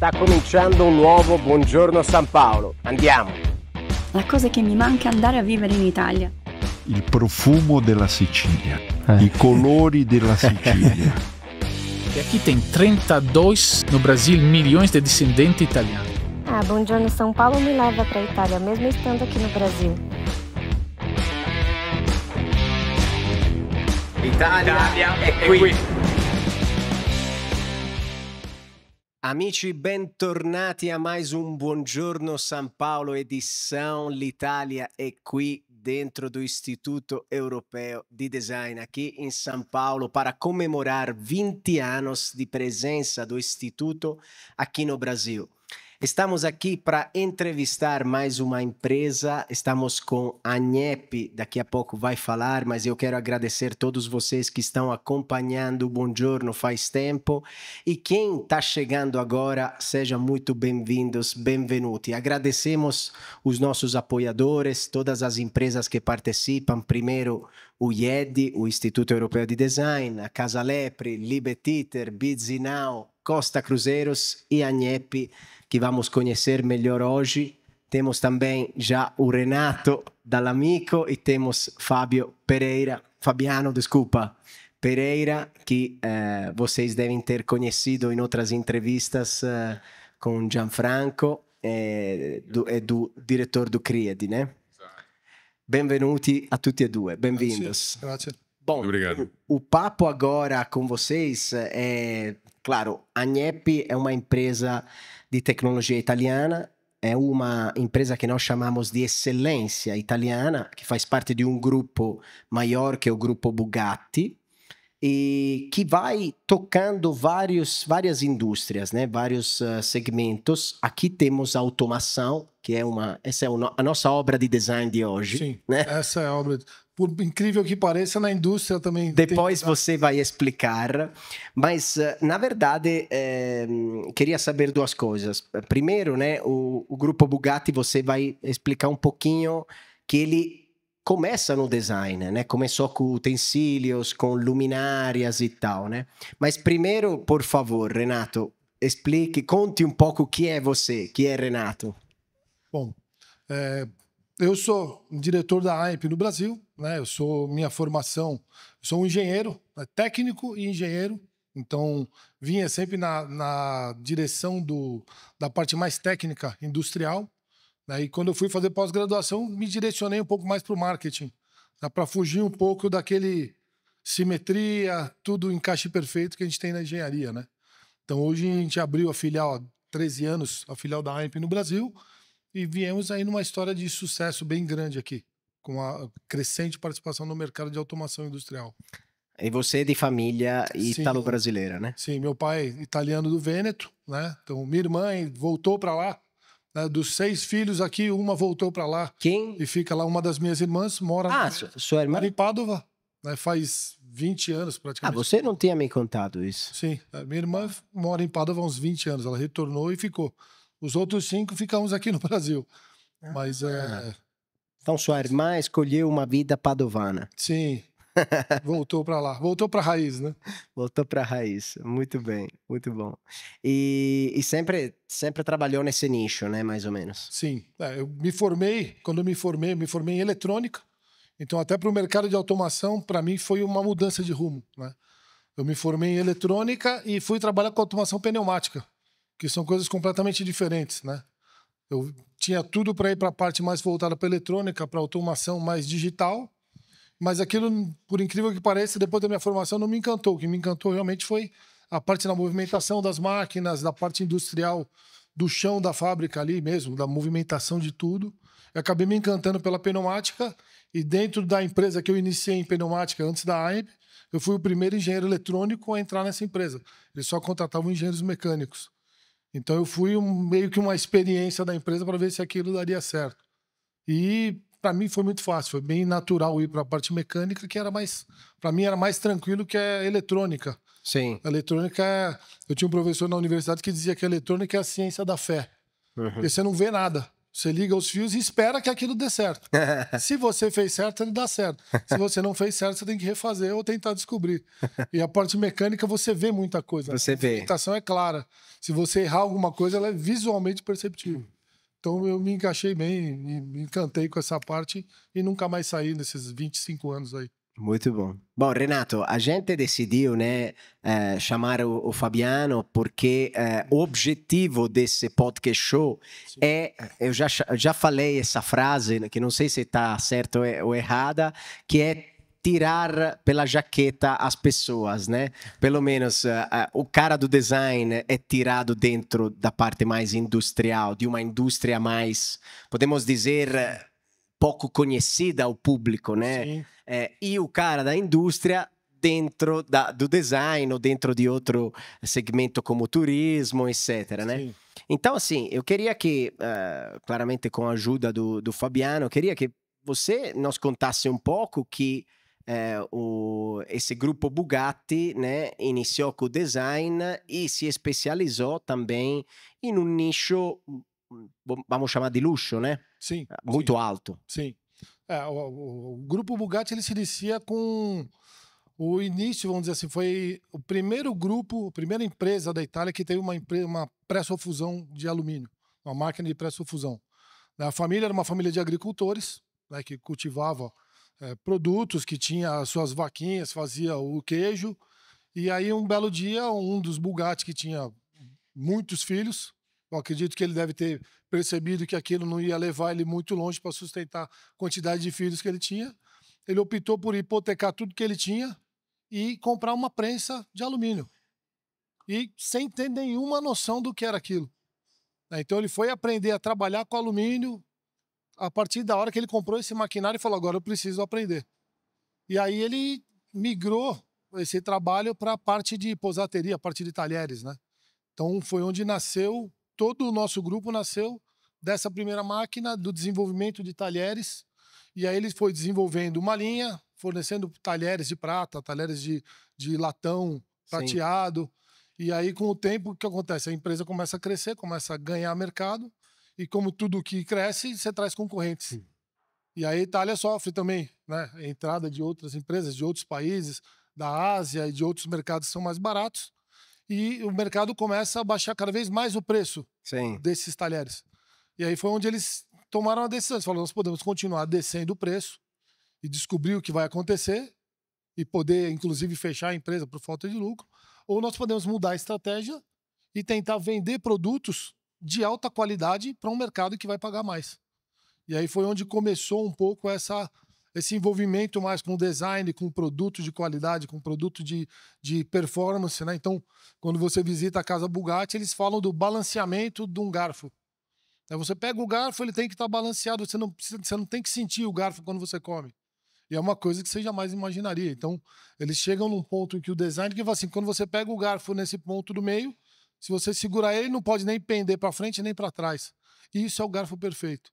Sta cominciando un nuovo Buongiorno San Paolo. Andiamo. La cosa che mi manca è andare a vivere in Italia. Il profumo della Sicilia, i colori della Sicilia. E aqui tem 32 no Brasil milhões de descendentes italianos. Buongiorno São Paulo me leva para a Itália, mesmo estando aqui no Brasil. Italia è qui. Amici, bentornati a mais um Buongiorno San Paolo edição. L'Italia è qui dentro do Instituto Europeu de Design, aqui em São Paulo, para comemorar 20 anos de presença do Instituto aqui no Brasil. Estamos aqui para entrevistar mais uma empresa, estamos com a Agnep, daqui a pouco vai falar, mas eu quero agradecer a todos vocês que estão acompanhando o Buongiorno faz tempo, e quem está chegando agora, sejam muito bem-vindos, benvenuti. Agradecemos os nossos apoiadores, todas as empresas que participam, primeiro o IED, o Instituto Europeu de Design, a Casa Lepre, Libetiter, Bizzinau, Costa Cruzeiros e a Agnep, que vamos conhecer melhor hoje. Temos também já o Renato Dall'Amico e temos Fabiano, Pereira, que vocês devem ter conhecido em outras entrevistas com Gianfranco, do diretor do CRIED, né? Benvenuti a tutti e due, bem-vindos. Grazie. Bom, obrigado. O papo agora com vocês é, claro, a Agnep é uma empresa de tecnologia italiana, é uma empresa que nós chamamos de excelência italiana, que faz parte de um grupo maior que é o grupo Bugatti, e que vai tocando várias indústrias, né? Vários segmentos. Aqui temos a automação, que essa é a nossa obra de design de hoje. Sim, né? essa é a obra. Por incrível que pareça, na indústria também... Depois você vai explicar. Mas, na verdade, queria saber duas coisas. Primeiro, né, o grupo Bugatti, você vai explicar um pouquinho que ele começa no design, né? Começou com utensílios, com luminárias e tal, né? Mas primeiro, por favor, Renato, conte um pouco o que é você, que é Renato. Bom, eu sou diretor da AMP no Brasil, né? Minha formação, eu sou um engenheiro, técnico e engenheiro, então vinha sempre na direção da parte mais técnica industrial, né? E quando eu fui fazer pós-graduação, me direcionei um pouco mais para o marketing, né? Para fugir um pouco daquele simetria, tudo encaixe perfeito que a gente tem na engenharia, né? Então hoje a gente abriu a filial há 13 anos, a filial da AMP no Brasil, e viemos aí numa história de sucesso bem grande aqui, com a crescente participação no mercado de automação industrial. E você é de família italo-brasileira, né? Sim, meu pai italiano do Vêneto, né? Então minha irmã voltou para lá, né? Dos 6 filhos aqui, uma voltou para lá. Quem? E fica lá, uma das minhas irmãs mora sua irmã? em Padova, né? Faz 20 anos praticamente. Você não tinha me contado isso. Sim, minha irmã mora em Padova há uns 20 anos, ela retornou e ficou. Os outros 5 ficamos aqui no Brasil. Mas Então sua irmã escolheu uma vida padovana. Sim, voltou para lá. Voltou para a raiz, né? Voltou para a raiz. Muito bem, muito bom. E sempre trabalhou nesse nicho, né? Mais ou menos. Sim, eu me formei, quando eu me formei em eletrônica. Então até para o mercado de automação, para mim foi uma mudança de rumo, né? Eu me formei em eletrônica e fui trabalhar com automação pneumática, que são coisas completamente diferentes, né? Eu tinha tudo para ir para a parte mais voltada para eletrônica, para automação mais digital, mas aquilo, por incrível que pareça, depois da minha formação não me encantou. O que me encantou realmente foi a parte da movimentação das máquinas, da parte industrial, do chão da fábrica ali mesmo, da movimentação de tudo. Eu acabei me encantando pela pneumática, e dentro da empresa que eu iniciei em pneumática antes da AMP, eu fui o primeiro engenheiro eletrônico a entrar nessa empresa. Eles só contratavam engenheiros mecânicos. Então eu fui meio que uma experiência da empresa para ver se aquilo daria certo. E para mim foi muito fácil, foi bem natural ir para a parte mecânica, que era mais, para mim era mais tranquilo que a eletrônica. Sim. A eletrônica, eu tinha um professor na universidade que dizia que a eletrônica é a ciência da fé. Porque você não vê nada. Você liga os fios e espera que aquilo dê certo. Se você fez certo, ele dá certo. Se você não fez certo, você tem que refazer ou tentar descobrir. E a parte mecânica, você vê muita coisa. Você vê. A movimentação é clara. Se você errar alguma coisa, ela é visualmente perceptível. Então eu me encaixei bem, me encantei com essa parte e nunca mais saí nesses 25 anos aí. Muito bom. Bom, Renato, a gente decidiu, né, chamar o Fabiano porque o objetivo desse podcast show é, eu já falei essa frase, que não sei se está certa ou errada, que é tirar pela jaqueta as pessoas, né? Pelo menos o cara do design é tirado dentro da parte mais industrial, de uma indústria mais, podemos dizer, pouco conhecida ao público, né? Sim. E o cara da indústria dentro do design ou dentro de outro segmento como turismo, etc, né? Sim. Então, assim, eu queria que, claramente com a ajuda do Fabiano, eu queria que você nos contasse um pouco que esse grupo Bugatti, né, iniciou com o design e se especializou também em um nicho, vamos chamar de luxo, né? Sim. Muito alto. Sim. O grupo Bugatti ele se inicia com o início, vamos dizer assim, foi o primeiro grupo, a primeira empresa da Itália que teve uma pré-sofusão de alumínio, uma máquina de pré-sofusão. A família era uma família de agricultores, né, que cultivava produtos, que tinha as suas vaquinhas, fazia o queijo. E aí, um belo dia, um dos Bugatti, que tinha muitos filhos, eu acredito que ele deve ter percebido que aquilo não ia levar ele muito longe para sustentar a quantidade de filhos que ele tinha. Ele optou por hipotecar tudo que ele tinha e comprar uma prensa de alumínio. E sem ter nenhuma noção do que era aquilo. Então ele foi aprender a trabalhar com alumínio a partir da hora que ele comprou esse maquinário e falou, agora eu preciso aprender. E aí ele migrou esse trabalho para a parte de posateria, a parte de talheres, né? Então foi onde nasceu, todo o nosso grupo nasceu dessa primeira máquina, do desenvolvimento de talheres. E aí ele foi desenvolvendo uma linha, fornecendo talheres de prata, talheres de latão prateado. Sim. E aí, com o tempo, o que acontece? A empresa começa a crescer, começa a ganhar mercado. E como tudo que cresce, você traz concorrentes. Sim. E aí a Itália sofre também, né? A entrada de outras empresas, de outros países, da Ásia e de outros mercados que são mais baratos. E o mercado começa a baixar cada vez mais o preço desses talheres. E aí foi onde eles tomaram a decisão. Eles falaram, nós podemos continuar descendo o preço e descobrir o que vai acontecer e poder, inclusive, fechar a empresa por falta de lucro. Ou nós podemos mudar a estratégia e tentar vender produtos de alta qualidade para um mercado que vai pagar mais. E aí foi onde começou um pouco esse envolvimento mais com design, com produto de qualidade, com produto de performance, né? Então, quando você visita a casa Bugatti, eles falam do balanceamento de um garfo. Você pega o garfo, ele tem que estar balanceado, você não tem que sentir o garfo quando você come. E é uma coisa que você jamais imaginaria. Então, eles chegam num ponto em que o design, que fala assim, quando você pega o garfo nesse ponto do meio, se você segurar ele, não pode nem pender para frente nem para trás. E isso é o garfo perfeito.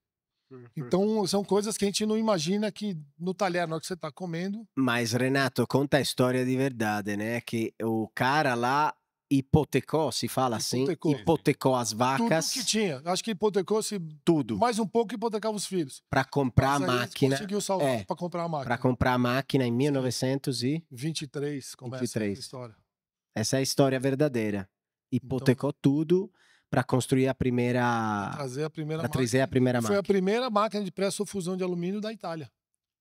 Então, são coisas que a gente não imagina que no talher, na hora que você está comendo. Mas, Renato, conta a história de verdade, né? Que o cara lá hipotecou, se fala assim? Hipotecou as vacas. Tudo que tinha. Acho que hipotecou-se tudo. Mais um pouco, hipotecava os filhos. Para comprar a máquina. Conseguiu salvar para comprar a máquina. Para comprar a máquina em 1923, começa essa história. Essa é a história verdadeira. Hipotecou tudo para construir a primeira. Trazer a primeira máquina. Foi a primeira máquina de pré-sofusão de alumínio da Itália.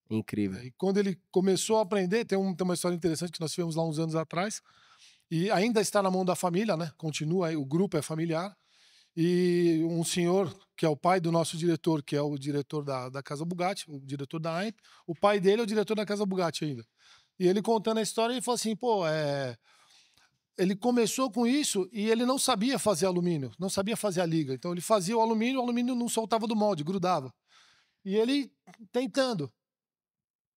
Incrível. E quando ele começou a aprender, tem uma história interessante que nós tivemos lá uns anos atrás. E ainda está na mão da família, né? Continua, o grupo é familiar. E um senhor, que é o pai do nosso diretor, que é o diretor da Casa Bugatti, o diretor da AIP, o pai dele é o diretor da Casa Bugatti ainda. E ele contando a história, ele falou assim, ele começou com isso e ele não sabia fazer alumínio, não sabia fazer a liga. Então ele fazia o alumínio não soltava do molde, grudava. E ele tentando.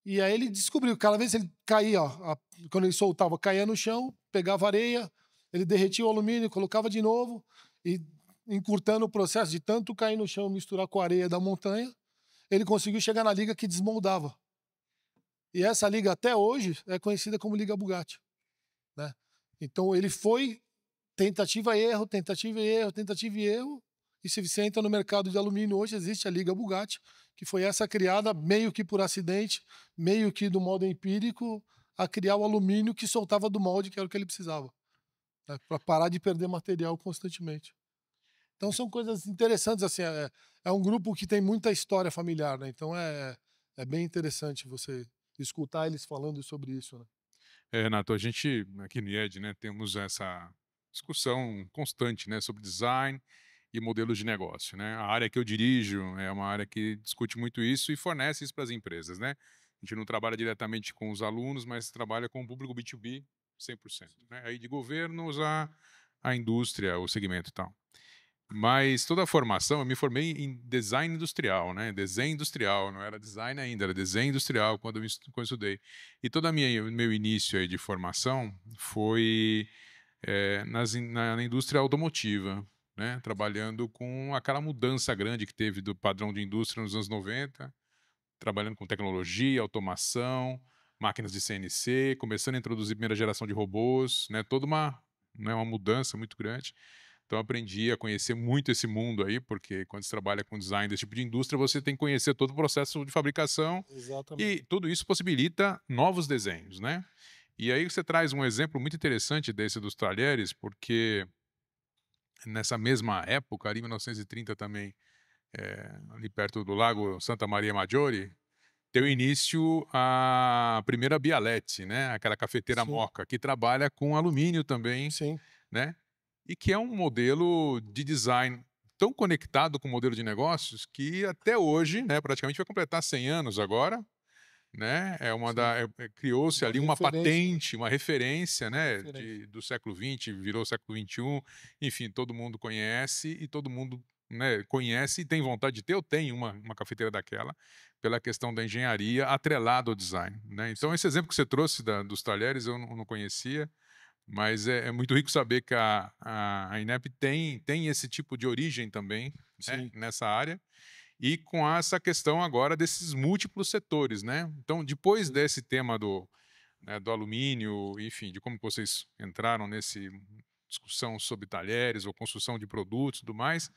E aí ele descobriu, cada vez ele caía, quando ele soltava, caía no chão, pegava areia, ele derretia o alumínio, colocava de novo, e encurtando o processo de tanto cair no chão, misturar com a areia da montanha, ele conseguiu chegar na liga que desmoldava. E essa liga até hoje é conhecida como Liga Bugatti, né? Então ele foi tentativa e erro, tentativa e erro, tentativa e erro, E se você entra no mercado de alumínio, hoje existe a Liga Bugatti, que foi essa criada meio que por acidente, meio que do modo empírico, a criar o alumínio que soltava do molde, que era o que ele precisava, né, para parar de perder material constantemente. Então são coisas interessantes, assim, é um grupo que tem muita história familiar, né? Então é bem interessante você escutar eles falando sobre isso, né? Renato, a gente aqui no IED, né, temos essa discussão constante, né, sobre design e modelos de negócio, né? A área que eu dirijo é uma área que discute muito isso e fornece isso para as empresas, né? A gente não trabalha diretamente com os alunos, mas trabalha com o público B2B 100%, né? Aí de governos a indústria, o segmento e tal. Mas toda a formação, eu me formei em design industrial, né? Desenho industrial, não era design ainda, era desenho industrial quando eu estudei. E todo o meu início aí de formação foi na indústria automotiva, né? Trabalhando com aquela mudança grande que teve do padrão de indústria nos anos 90, trabalhando com tecnologia, automação, máquinas de CNC, começando a introduzir a primeira geração de robôs, né? Toda uma mudança muito grande. Então eu aprendi a conhecer muito esse mundo aí, porque quando você trabalha com design desse tipo de indústria, você tem que conhecer todo o processo de fabricação. Exatamente. E tudo isso possibilita novos desenhos, né? E aí você traz um exemplo muito interessante desse dos talheres, porque nessa mesma época, ali em 1930 também, ali perto do Lago Santa Maria Maggiore, deu início a primeira Bialetti, né? Aquela cafeteira Moka, que trabalha com alumínio também, né? E que é um modelo de design tão conectado com o modelo de negócios que até hoje, né, praticamente vai completar 100 anos agora, né? Criou-se ali uma patente, uma referência, né, do século XX, virou século XXI, enfim, todo mundo conhece e todo mundo, né, conhece e tem vontade de ter. Eu tenho uma cafeteira daquela, pela questão da engenharia atrelada ao design, né? Então esse exemplo que você trouxe dos talheres eu não conhecia. Mas é muito rico saber que a INEP tem esse tipo de origem também, né, nessa área, e com essa questão agora desses múltiplos setores, né? Então, depois desse tema do alumínio, enfim, de como vocês entraram nessa discussão sobre talheres ou construção de produtos e tudo mais,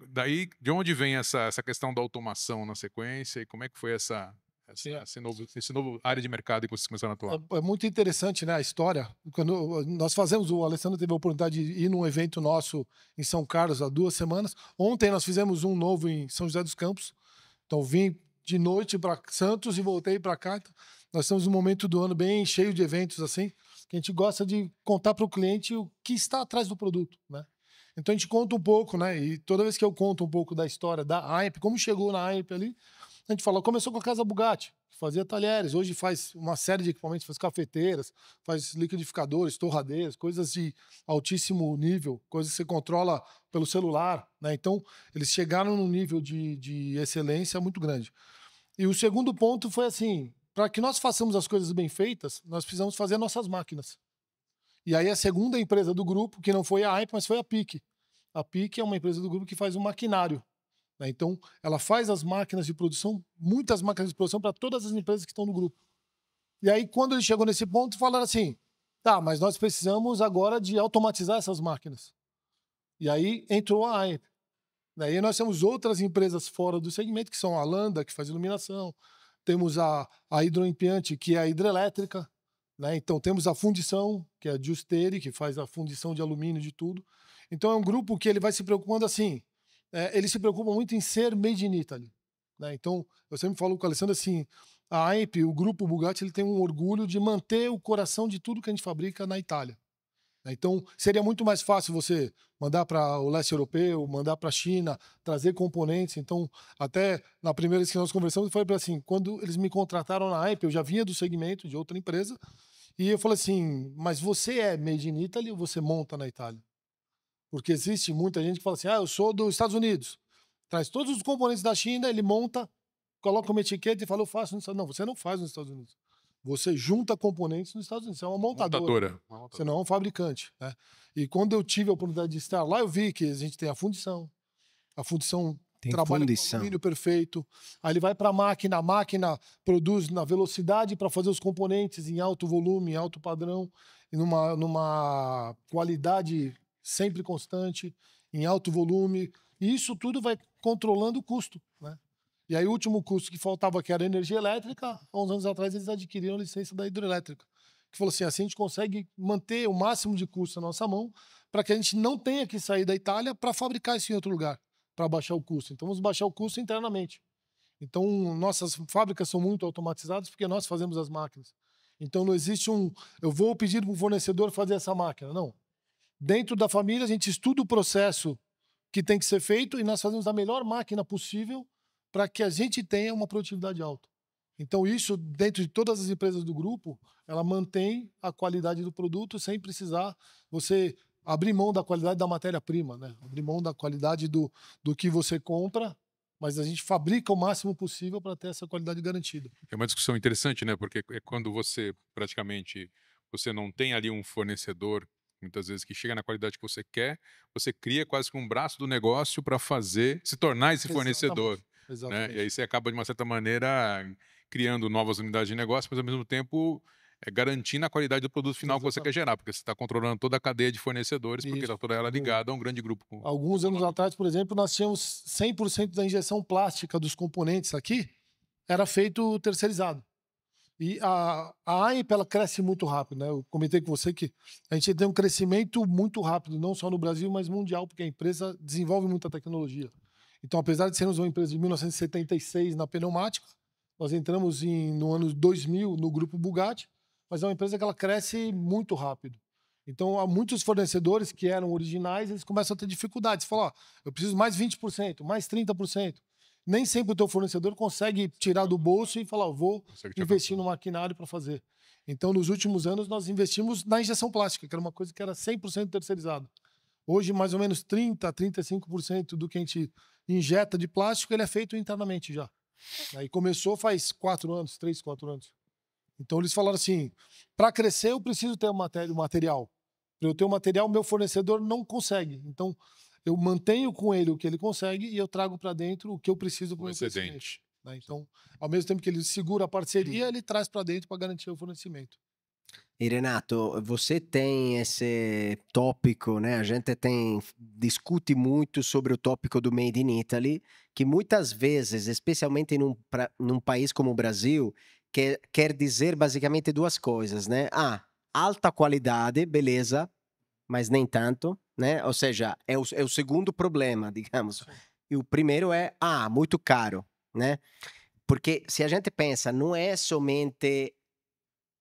daí de onde vem essa questão da automação na sequência e como é que foi esse novo área de mercado que vocês começaram a atuar? É muito interessante, né, a história. Quando nós o Alessandro teve a oportunidade de ir num evento nosso em São Carlos há 2 semanas. Ontem nós fizemos um novo em São José dos Campos. Então vim de noite para Santos e voltei para cá. Então, nós estamos num momento do ano bem cheio de eventos assim, que a gente gosta de contar para o cliente o que está atrás do produto, né? Então a gente conta um pouco, né? E toda vez que eu conto um pouco da história da AIP, como chegou na AIP ali, a gente fala, começou com a Casa Bugatti, fazia talheres, hoje faz uma série de equipamentos, faz cafeteiras, faz liquidificadores, torradeiras, coisas de altíssimo nível, coisas que você controla pelo celular, né? Então, eles chegaram num nível de excelência muito grande. E o segundo ponto foi assim, para que nós façamos as coisas bem feitas, nós precisamos fazer nossas máquinas. E aí a segunda empresa do grupo, que não foi a AIP, mas foi a PIC. A PIC é uma empresa do grupo que faz um maquinário. Então, ela faz as máquinas de produção, muitas máquinas de produção para todas as empresas que estão no grupo. E aí, quando ele chegou nesse ponto, falaram assim, tá, mas nós precisamos agora de automatizar essas máquinas. E aí entrou a AIP. Daí nós temos outras empresas fora do segmento, que são a Landa, que faz iluminação, temos a hidroimpiante, que é a hidrelétrica, né? Então temos a fundição, que é a Giusteri, que faz a fundição de alumínio de tudo. Então é um grupo que ele vai se preocupando assim, ele se preocupa muito em ser made in Italy, né? Então, eu sempre falo com o Alessandro assim, a AIP, o grupo Bugatti, ele tem um orgulho de manter o coração de tudo que a gente fabrica na Itália. Então, seria muito mais fácil você mandar para o leste europeu, mandar para a China, trazer componentes. Então, até na primeira vez que nós conversamos, foi assim, quando eles me contrataram na AIP, eu já vinha do segmento de outra empresa, e eu falei assim, mas você é made in Italy ou você monta na Itália? Porque existe muita gente que fala assim, eu sou dos Estados Unidos. Traz todos os componentes da China, ele monta, coloca uma etiqueta e fala, eu faço nos Estados Unidos. Não, você não faz nos Estados Unidos. Você junta componentes nos Estados Unidos. Você é uma montadora. Você não é um fabricante, né? E quando eu tive a oportunidade de estar lá, eu vi que a gente tem a fundição. A fundição trabalha com alumínio perfeito. Aí ele vai para a máquina produz na velocidade para fazer os componentes em alto volume, em alto padrão, e numa qualidade sempre constante, em alto volume, E isso tudo vai controlando o custo, né? E aí o último custo que faltava, que era a energia elétrica, há uns anos atrás eles adquiriram a licença da hidrelétrica. Que falou assim a gente consegue manter o máximo de custo na nossa mão para que a gente não tenha que sair da Itália para fabricar isso em outro lugar, para baixar o custo. Então vamos baixar o custo internamente. Então nossas fábricas são muito automatizadas porque nós fazemos as máquinas. Então não existe eu vou pedir para um fornecedor fazer essa máquina, não. Dentro da família a gente estuda o processo que tem que ser feito e nós fazemos a melhor máquina possível para que a gente tenha uma produtividade alta. Então isso, dentro de todas as empresas do grupo, ela mantém a qualidade do produto sem precisar você abrir mão da qualidade da matéria-prima, né? Abrir mão da qualidade do que você compra, mas a gente fabrica o máximo possível para ter essa qualidade garantida. É uma discussão interessante, né? Porque é quando você você não tem ali um fornecedor, muitas vezes, que chega na qualidade que você quer, você cria quase que um braço do negócio para se tornar esse fornecedor. Exatamente. Né? E aí você acaba, de uma certa maneira, criando novas unidades de negócio, mas ao mesmo tempo garantindo a qualidade do produto final que você quer gerar, porque você está controlando toda a cadeia de fornecedores, porque está toda ela ligada a um grande grupo. Alguns anos atrás, por exemplo, nós tínhamos 100% da injeção plástica dos componentes aqui, era feito terceirizado. E a AIMP, ela cresce muito rápido, né? Eu comentei com você que a gente tem um crescimento muito rápido, não só no Brasil, mas mundial, porque a empresa desenvolve muita tecnologia. Então, apesar de sermos uma empresa de 1976 na pneumática, nós entramos no ano 2000 no grupo Bugatti, mas é uma empresa que ela cresce muito rápido. Então, há muitos fornecedores que eram originais, eles começam a ter dificuldades. Você fala, ó, eu preciso mais 20%, mais 30%. Nem sempre o teu fornecedor consegue tirar do bolso e falar, vou investir no maquinário para fazer. Então, nos últimos anos, nós investimos na injeção plástica, que era uma coisa que era 100% terceirizada. Hoje, mais ou menos 30%, 35% do que a gente injeta de plástico, ele é feito internamente já. Aí começou faz 3, 4 anos. Então, eles falaram assim, para crescer, eu preciso ter o material. Para eu ter o material, meu fornecedor não consegue. Então, eu mantenho com ele o que ele consegue e eu trago para dentro o que eu preciso para o meu crescimento. Né? Então, ao mesmo tempo que ele segura a parceria, ele traz para dentro para garantir o fornecimento. E Renato, você tem esse tópico, né? A gente discute muito sobre o tópico do Made in Italy, que muitas vezes, especialmente num país como o Brasil, quer dizer basicamente duas coisas, né? Alta qualidade, beleza, mas nem tanto, né? Ou seja, é o segundo problema, digamos. E o primeiro é, muito caro, né? Porque se a gente pensa, não é somente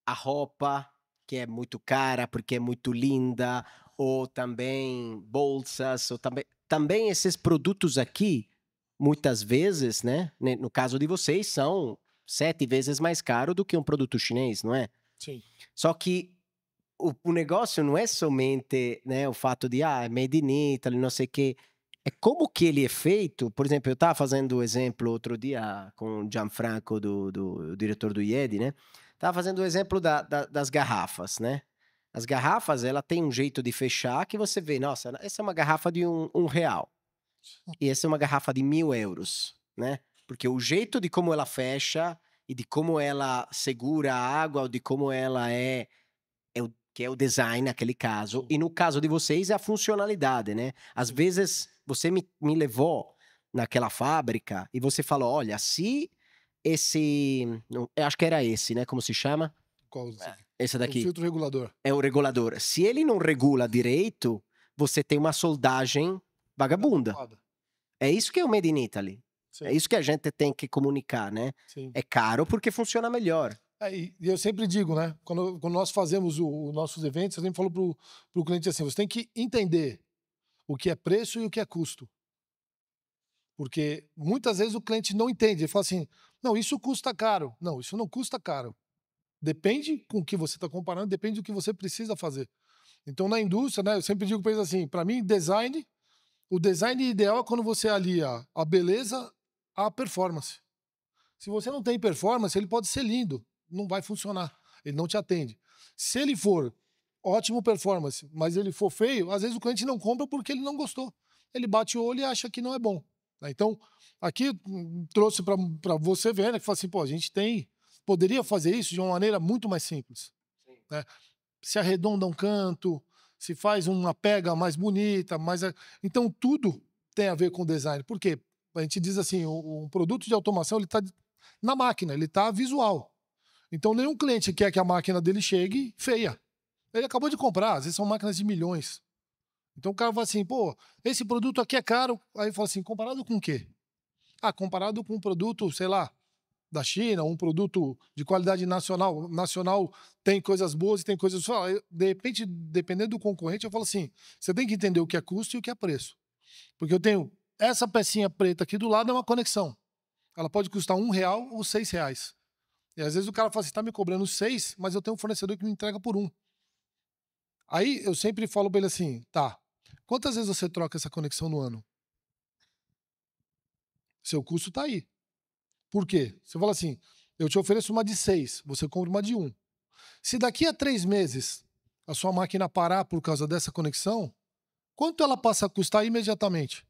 a roupa que é muito cara porque é muito linda, ou também bolsas, ou também esses produtos aqui, muitas vezes, né? No caso de vocês, são 7 vezes mais caro do que um produto chinês, não é? Sim. Só que o negócio não é somente, né, o fato de, made in Italy, não sei o quê. É como que ele é feito. Por exemplo, eu estava fazendo o exemplo outro dia com o Gianfranco, do diretor do IED, né? Estava fazendo o exemplo das garrafas, né? As garrafas, ela tem um jeito de fechar que você vê, nossa, essa é uma garrafa de um real. E essa é uma garrafa de 1.000 euros, né? Porque o jeito de como ela fecha e de como ela segura a água, ou de como ela que é o design naquele caso. E no caso de vocês é a funcionalidade, né? Às vezes você me levou naquela fábrica e você falou, olha, se eu acho que era esse, né? Como se chama? Qual? Esse daqui. O filtro regulador. É o regulador. Se ele não regula direito, você tem uma soldagem vagabunda. É isso que é o Made in Italy. Sim. É isso que a gente tem que comunicar, né? Sim. É caro porque funciona melhor. E eu sempre digo, né? Quando nós fazemos os nossos eventos, eu sempre falo pro cliente assim, você tem que entender o que é preço e o que é custo. Porque muitas vezes o cliente não entende. Ele fala assim, não, isso custa caro. Não, isso não custa caro. Depende com o que você está comparando, depende do que você precisa fazer. Então, na indústria, né, eu sempre digo para eles assim, para mim, o design ideal é quando você alia a beleza à performance. Se você não tem performance, ele pode ser lindo, não vai funcionar, ele não te atende. Se ele for ótimo performance, mas ele for feio, às vezes o cliente não compra porque ele não gostou. Ele bate o olho e acha que não é bom. Então, aqui trouxe para você ver, né, que fala assim, pô, a gente poderia fazer isso de uma maneira muito mais simples. Né? Se arredonda um canto, se faz uma pega mais bonita, então tudo tem a ver com design? Por quê? A gente diz assim, um produto de automação ele está na máquina, ele está visual. Então nenhum cliente quer que a máquina dele chegue feia. Ele acabou de comprar, às vezes são máquinas de milhões. Então o cara fala assim, pô, esse produto aqui é caro. Aí fala assim, comparado com o quê? Ah, comparado com um produto, sei lá, da China, um produto de qualidade nacional. Nacional tem coisas boas e tem coisas... De repente, dependendo do concorrente, eu falo assim, você tem que entender o que é custo e o que é preço. Porque eu tenho essa pecinha preta aqui do lado, é uma conexão. Ela pode custar R$1 ou R$6. E às vezes o cara fala assim, tá me cobrando 6, mas eu tenho um fornecedor que me entrega por 1. Aí eu sempre falo para ele assim, tá, quantas vezes você troca essa conexão no ano? Seu custo tá aí. Por quê? Você fala assim, eu te ofereço uma de 6, você compra uma de 1. Se daqui a 3 meses a sua máquina parar por causa dessa conexão, quanto ela passa a custar imediatamente?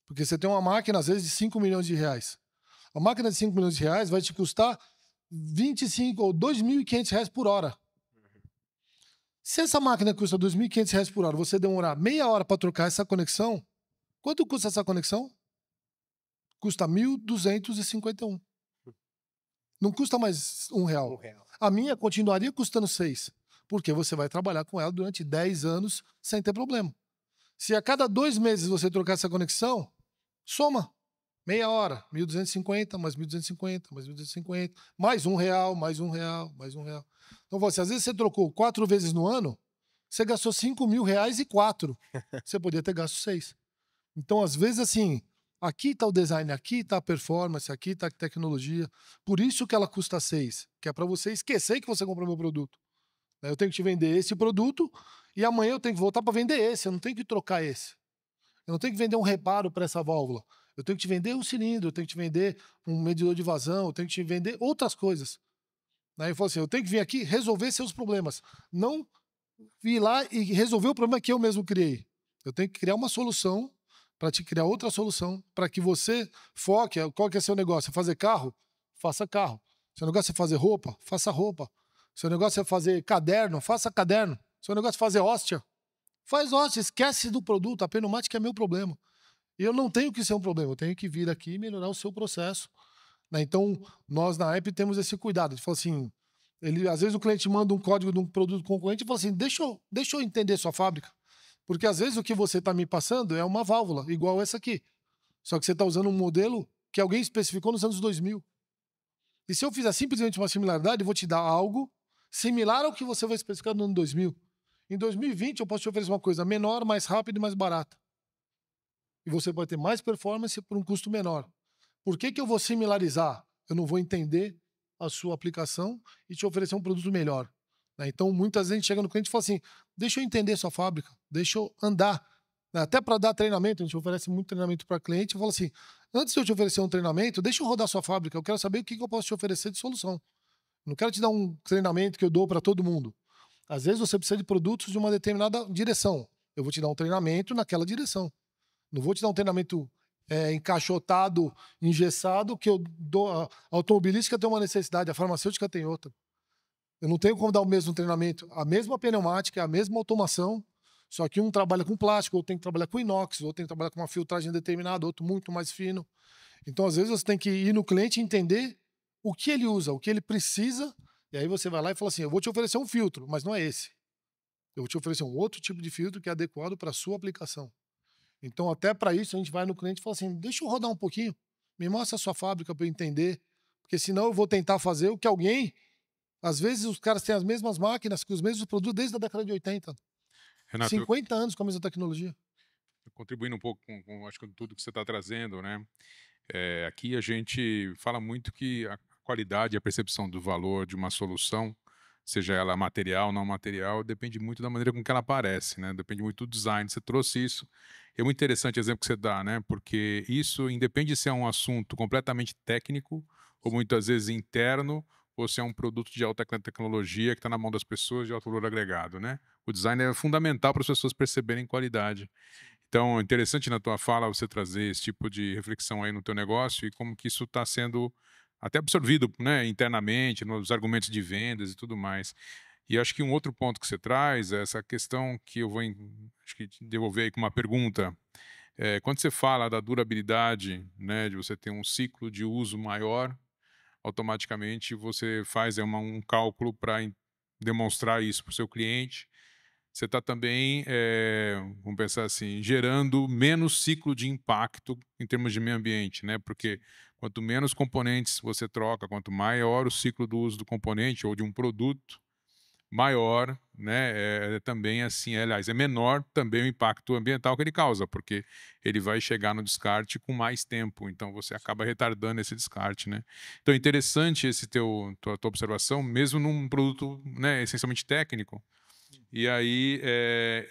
Porque você tem uma máquina, às vezes, de 5 milhões de reais. A máquina de 5 milhões de reais vai te custar 25 ou R$2.500 por hora. Se essa máquina custa R$2.500 por hora, você demorar meia hora para trocar essa conexão, quanto custa essa conexão? Custa R$1.251. Não custa mais R$1. A minha continuaria custando 6, porque você vai trabalhar com ela durante 10 anos sem ter problema. Se a cada 2 meses você trocar essa conexão, soma. Meia hora, 1.250, mais 1.250, mais 1.250, mais R$1, mais R$1, mais R$1. Então, às vezes você trocou 4 vezes no ano, você gastou R$5.000 e 4. Você podia ter gasto 6. Então, às vezes, assim, aqui está o design, aqui está a performance, aqui está a tecnologia. Por isso que ela custa 6, que é para você esquecer que você comprou meu produto. Eu tenho que te vender esse produto e amanhã eu tenho que voltar para vender esse, eu não tenho que trocar esse. Eu não tenho que vender um reparo para essa válvula. Eu tenho que te vender um cilindro, eu tenho que te vender um medidor de vazão, eu tenho que te vender outras coisas. Eu falo assim, eu tenho que vir aqui resolver seus problemas. Não vir lá e resolver o problema que eu mesmo criei. Eu tenho que criar uma solução para te criar outra solução, para que você foque. Qual que é seu negócio? É fazer carro? Faça carro. Seu negócio é fazer roupa? Faça roupa. Seu negócio é fazer caderno? Faça caderno. Seu negócio é fazer hóstia? Faz hóstia. Esquece do produto. A pneumática é meu problema. E eu não tenho que ser um problema, eu tenho que vir aqui e melhorar o seu processo. Então, nós na App temos esse cuidado. A gente fala assim, às vezes o cliente manda um código de um produto concorrente e fala assim, deixa eu entender sua fábrica. Porque às vezes o que você está me passando é uma válvula, igual essa aqui. Só que você está usando um modelo que alguém especificou nos anos 2000. E se eu fizer simplesmente uma similaridade, eu vou te dar algo similar ao que você vai especificar no ano 2000. Em 2020, eu posso te oferecer uma coisa menor, mais rápida e mais barata. E você pode ter mais performance por um custo menor. Por que eu vou similarizar? Eu não vou entender a sua aplicação e te oferecer um produto melhor. Então, muitas vezes a gente chega no cliente e fala assim, deixa eu entender sua fábrica, deixa eu andar. Até para dar treinamento, a gente oferece muito treinamento para cliente. Eu falo assim, antes de eu te oferecer um treinamento, deixa eu rodar sua fábrica, eu quero saber o que eu posso te oferecer de solução. Não quero te dar um treinamento que eu dou para todo mundo. Às vezes você precisa de produtos de uma determinada direção. Eu vou te dar um treinamento naquela direção. Não vou te dar um treinamento encaixotado, engessado, que eu dou. A automobilística tem uma necessidade, a farmacêutica tem outra. Eu não tenho como dar o mesmo treinamento. A mesma pneumática, a mesma automação, só que um trabalha com plástico, outro tem que trabalhar com inox, outro tem que trabalhar com uma filtragem determinada, outro muito mais fino. Então, às vezes, você tem que ir no cliente e entender o que ele usa, o que ele precisa, e aí você vai lá e fala assim, eu vou te oferecer um filtro, mas não é esse. Eu vou te oferecer um outro tipo de filtro que é adequado para a sua aplicação. Então, até para isso, a gente vai no cliente e fala assim, deixa eu rodar um pouquinho, me mostra a sua fábrica para eu entender, porque senão eu vou tentar fazer o que alguém... Às vezes, os caras têm as mesmas máquinas, com os mesmos produtos desde a década de 80. Renato, 50 anos com a mesma tecnologia. Contribuindo um pouco com acho que tudo que você está trazendo, né? Aqui a gente fala muito que a qualidade e a percepção do valor de uma solução, seja ela material, não material, depende muito da maneira com que ela aparece, né? Depende muito do design. Você trouxe isso. É muito interessante o exemplo que você dá, né? Porque isso independe se é um assunto completamente técnico ou muitas vezes interno, ou se é um produto de alta tecnologia que está na mão das pessoas de alto valor agregado, né? O design é fundamental para as pessoas perceberem qualidade. Então, é interessante na tua fala você trazer esse tipo de reflexão aí no teu negócio e como que isso está sendo até absorvido, né, internamente, nos argumentos de vendas e tudo mais. E acho que um outro ponto que você traz é essa questão que eu vou acho que devolver aí com uma pergunta. Quando você fala da durabilidade, né, de você ter um ciclo de uso maior, automaticamente você faz um cálculo para demonstrar isso para o seu cliente. Você está também, vamos pensar assim, gerando menos ciclo de impacto em termos de meio ambiente, né? Porque quanto menos componentes você troca, quanto maior o ciclo do uso do componente ou de um produto, maior, né? Também assim, aliás, é menor também o impacto ambiental que ele causa, porque ele vai chegar no descarte com mais tempo, então você acaba retardando esse descarte, né? Então é interessante tua observação, mesmo num produto, né, essencialmente técnico. E aí,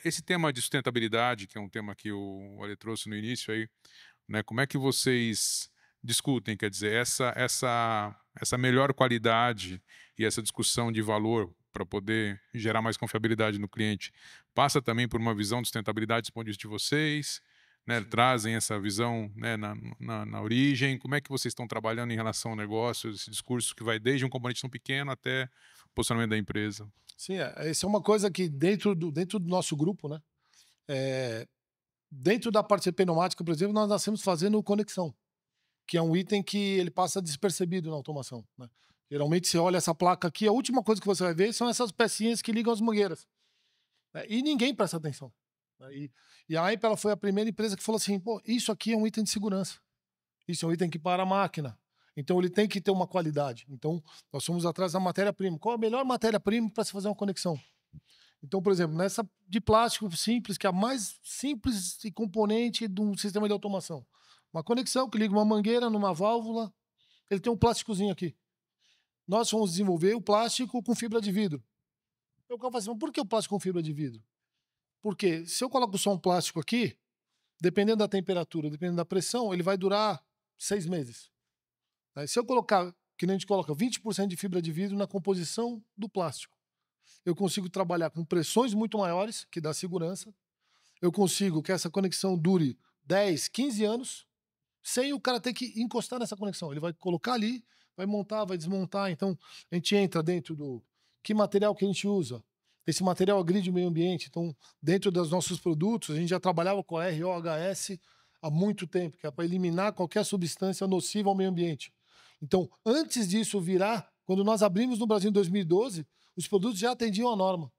esse tema de sustentabilidade, que é um tema que o Ale trouxe no início aí, né, como é que vocês discutem, quer dizer, essa melhor qualidade e essa discussão de valor para poder gerar mais confiabilidade no cliente, passa também por uma visão de sustentabilidade do ponto de vista de vocês, né, trazem essa visão, né, na origem, como é que vocês estão trabalhando em relação ao negócio, esse discurso que vai desde um componente tão pequeno até o posicionamento da empresa? Sim, essa é uma coisa que dentro do nosso grupo, né? Dentro da parte pneumática, por exemplo, nós nascemos fazendo conexão, que é um item que ele passa despercebido na automação, né? Geralmente você olha essa placa aqui, a última coisa que você vai ver são essas pecinhas que ligam as mangueiras, né? E ninguém presta atenção, né? E a AIP, ela foi a primeira empresa que falou assim, pô, isso aqui é um item de segurança, isso é um item que para a máquina, então ele tem que ter uma qualidade. Então nós fomos atrás da matéria-prima. Qual a melhor matéria-prima para se fazer uma conexão? Então, por exemplo, nessa de plástico simples, que é a mais simples e componente de um sistema de automação. Uma conexão que liga uma mangueira numa válvula, ele tem um plásticozinho aqui. Nós fomos desenvolver o plástico com fibra de vidro. Eu falo assim, mas por que o plástico com fibra de vidro? Porque se eu coloco só um plástico aqui, dependendo da temperatura, dependendo da pressão, ele vai durar 6 meses. Aí, se eu colocar, que nem a gente coloca 20% de fibra de vidro na composição do plástico, eu consigo trabalhar com pressões muito maiores, que dá segurança. Eu consigo que essa conexão dure 10, 15 anos, sem o cara ter que encostar nessa conexão. Ele vai colocar ali, vai montar, vai desmontar. Então, a gente entra dentro do que material que a gente usa. Esse material agride o meio ambiente. Então, dentro dos nossos produtos, a gente já trabalhava com a ROHS há muito tempo, que é para eliminar qualquer substância nociva ao meio ambiente. Então, antes disso virar, quando nós abrimos no Brasil em 2012, os produtos já atendiam a norma.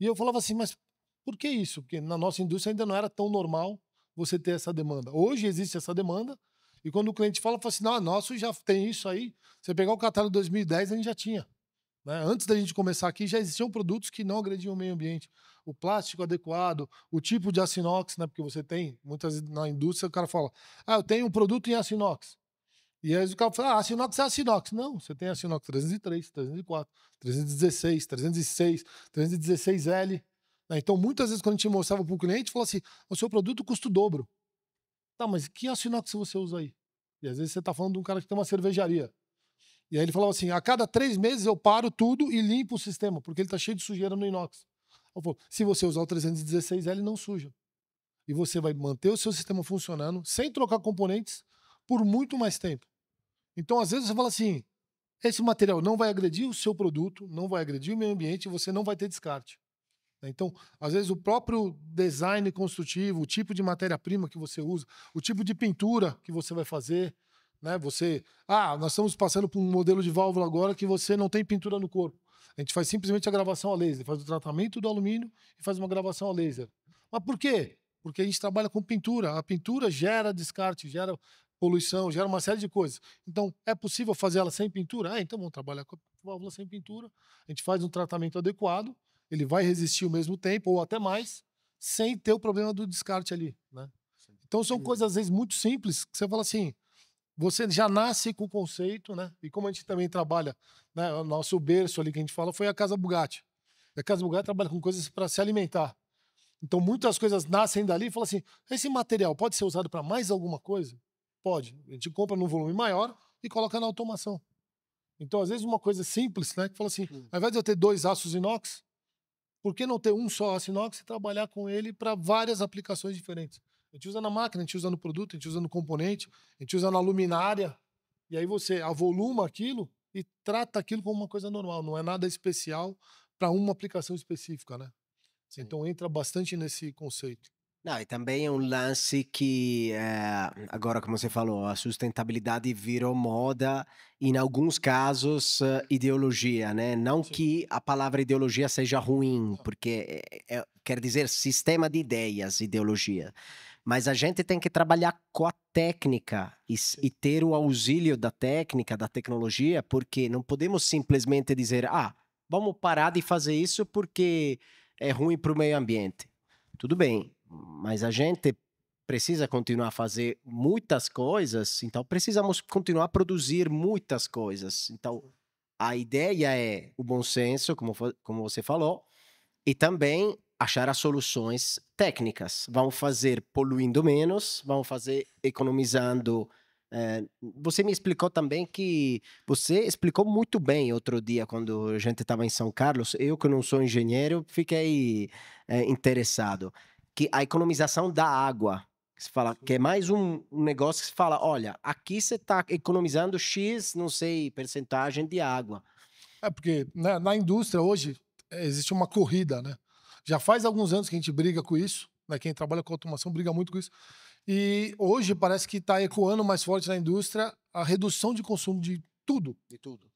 E eu falava assim, mas por que isso? Porque na nossa indústria ainda não era tão normal você ter essa demanda. Hoje existe essa demanda, e quando o cliente fala assim, não, nosso já tem isso aí. Você pegar o catálogo de 2010, a gente já tinha, né? Antes da gente começar aqui, já existiam produtos que não agrediam o meio ambiente. O plástico adequado, o tipo de aço inox, né? Porque você tem, muitas vezes na indústria, o cara fala, eu tenho um produto em aço inox. E aí o cara fala, aço inox é aço inox. Não, você tem aço inox 303, 304, 316, 306, 316L. Então, muitas vezes, quando a gente mostrava para o cliente, falava assim, o seu produto custa o dobro. Tá, mas que aço inox você usa aí? E às vezes você está falando de um cara que tem uma cervejaria. E aí ele falava assim, a cada 3 meses eu paro tudo e limpo o sistema, porque ele está cheio de sujeira no inox. Eu falo, se você usar o 316L, não suja. E você vai manter o seu sistema funcionando, sem trocar componentes, por muito mais tempo. Então, às vezes, você fala assim, esse material não vai agredir o seu produto, não vai agredir o meio ambiente e você não vai ter descarte. Então, às vezes, o próprio design construtivo, o tipo de matéria-prima que você usa, o tipo de pintura que você vai fazer, né? Nós estamos passando por um modelo de válvula agora que você não tem pintura no corpo. A gente faz simplesmente a gravação a laser, faz o tratamento do alumínio e faz uma gravação a laser. Mas por quê? Porque a gente trabalha com pintura. A pintura gera descarte, gera poluição, gera uma série de coisas. Então, é possível fazer ela sem pintura? Então vamos trabalhar com a válvula sem pintura. A gente faz um tratamento adequado, ele vai resistir o mesmo tempo, ou até mais, sem ter o problema do descarte ali, né? Então são coisas, às vezes, muito simples, que você fala assim, você já nasce com o conceito, né? E como a gente também trabalha, né? O nosso berço ali que a gente fala foi a Casa Bugatti. A Casa Bugatti trabalha com coisas para se alimentar. Então muitas coisas nascem dali e fala assim, esse material pode ser usado para mais alguma coisa? Pode. A gente compra num volume maior e coloca na automação. Então, às vezes, uma coisa simples, né? Que fala assim, ao invés de eu ter 2 aços inox, por que não ter um só aço inox e trabalhar com ele para várias aplicações diferentes? A gente usa na máquina, a gente usa no produto, a gente usa no componente, a gente usa na luminária. E aí você avoluma aquilo e trata aquilo como uma coisa normal. Não é nada especial para uma aplicação específica, né? Então, entra bastante nesse conceito. Não, e também é um lance que, agora, como você falou, a sustentabilidade virou moda, em alguns casos, ideologia, né? Não Sim. que a palavra ideologia seja ruim, Não. porque quer dizer sistema de ideias, ideologia. Mas a gente tem que trabalhar com a técnica e ter o auxílio da técnica, da tecnologia, porque não podemos simplesmente dizer, vamos parar de fazer isso porque é ruim para o meio ambiente. Tudo bem, mas a gente precisa continuar a fazer muitas coisas, então precisamos continuar a produzir muitas coisas. Então, a ideia é o bom senso, como você falou, e também achar as soluções técnicas. Vamos fazer poluindo menos, vamos fazer economizando. Você me explicou também que você explicou muito bem outro dia quando a gente estava em São Carlos. Eu, que não sou engenheiro, fiquei interessado. Que a economização da água, que se fala, que é mais um negócio que se fala, olha, aqui você está economizando X, não sei, percentagem de água. É porque né, na indústria hoje existe uma corrida, né? Já faz alguns anos que a gente briga com isso, né? Quem trabalha com automação briga muito com isso. E hoje parece que está ecoando mais forte na indústria a redução de consumo de tudo. De tudo.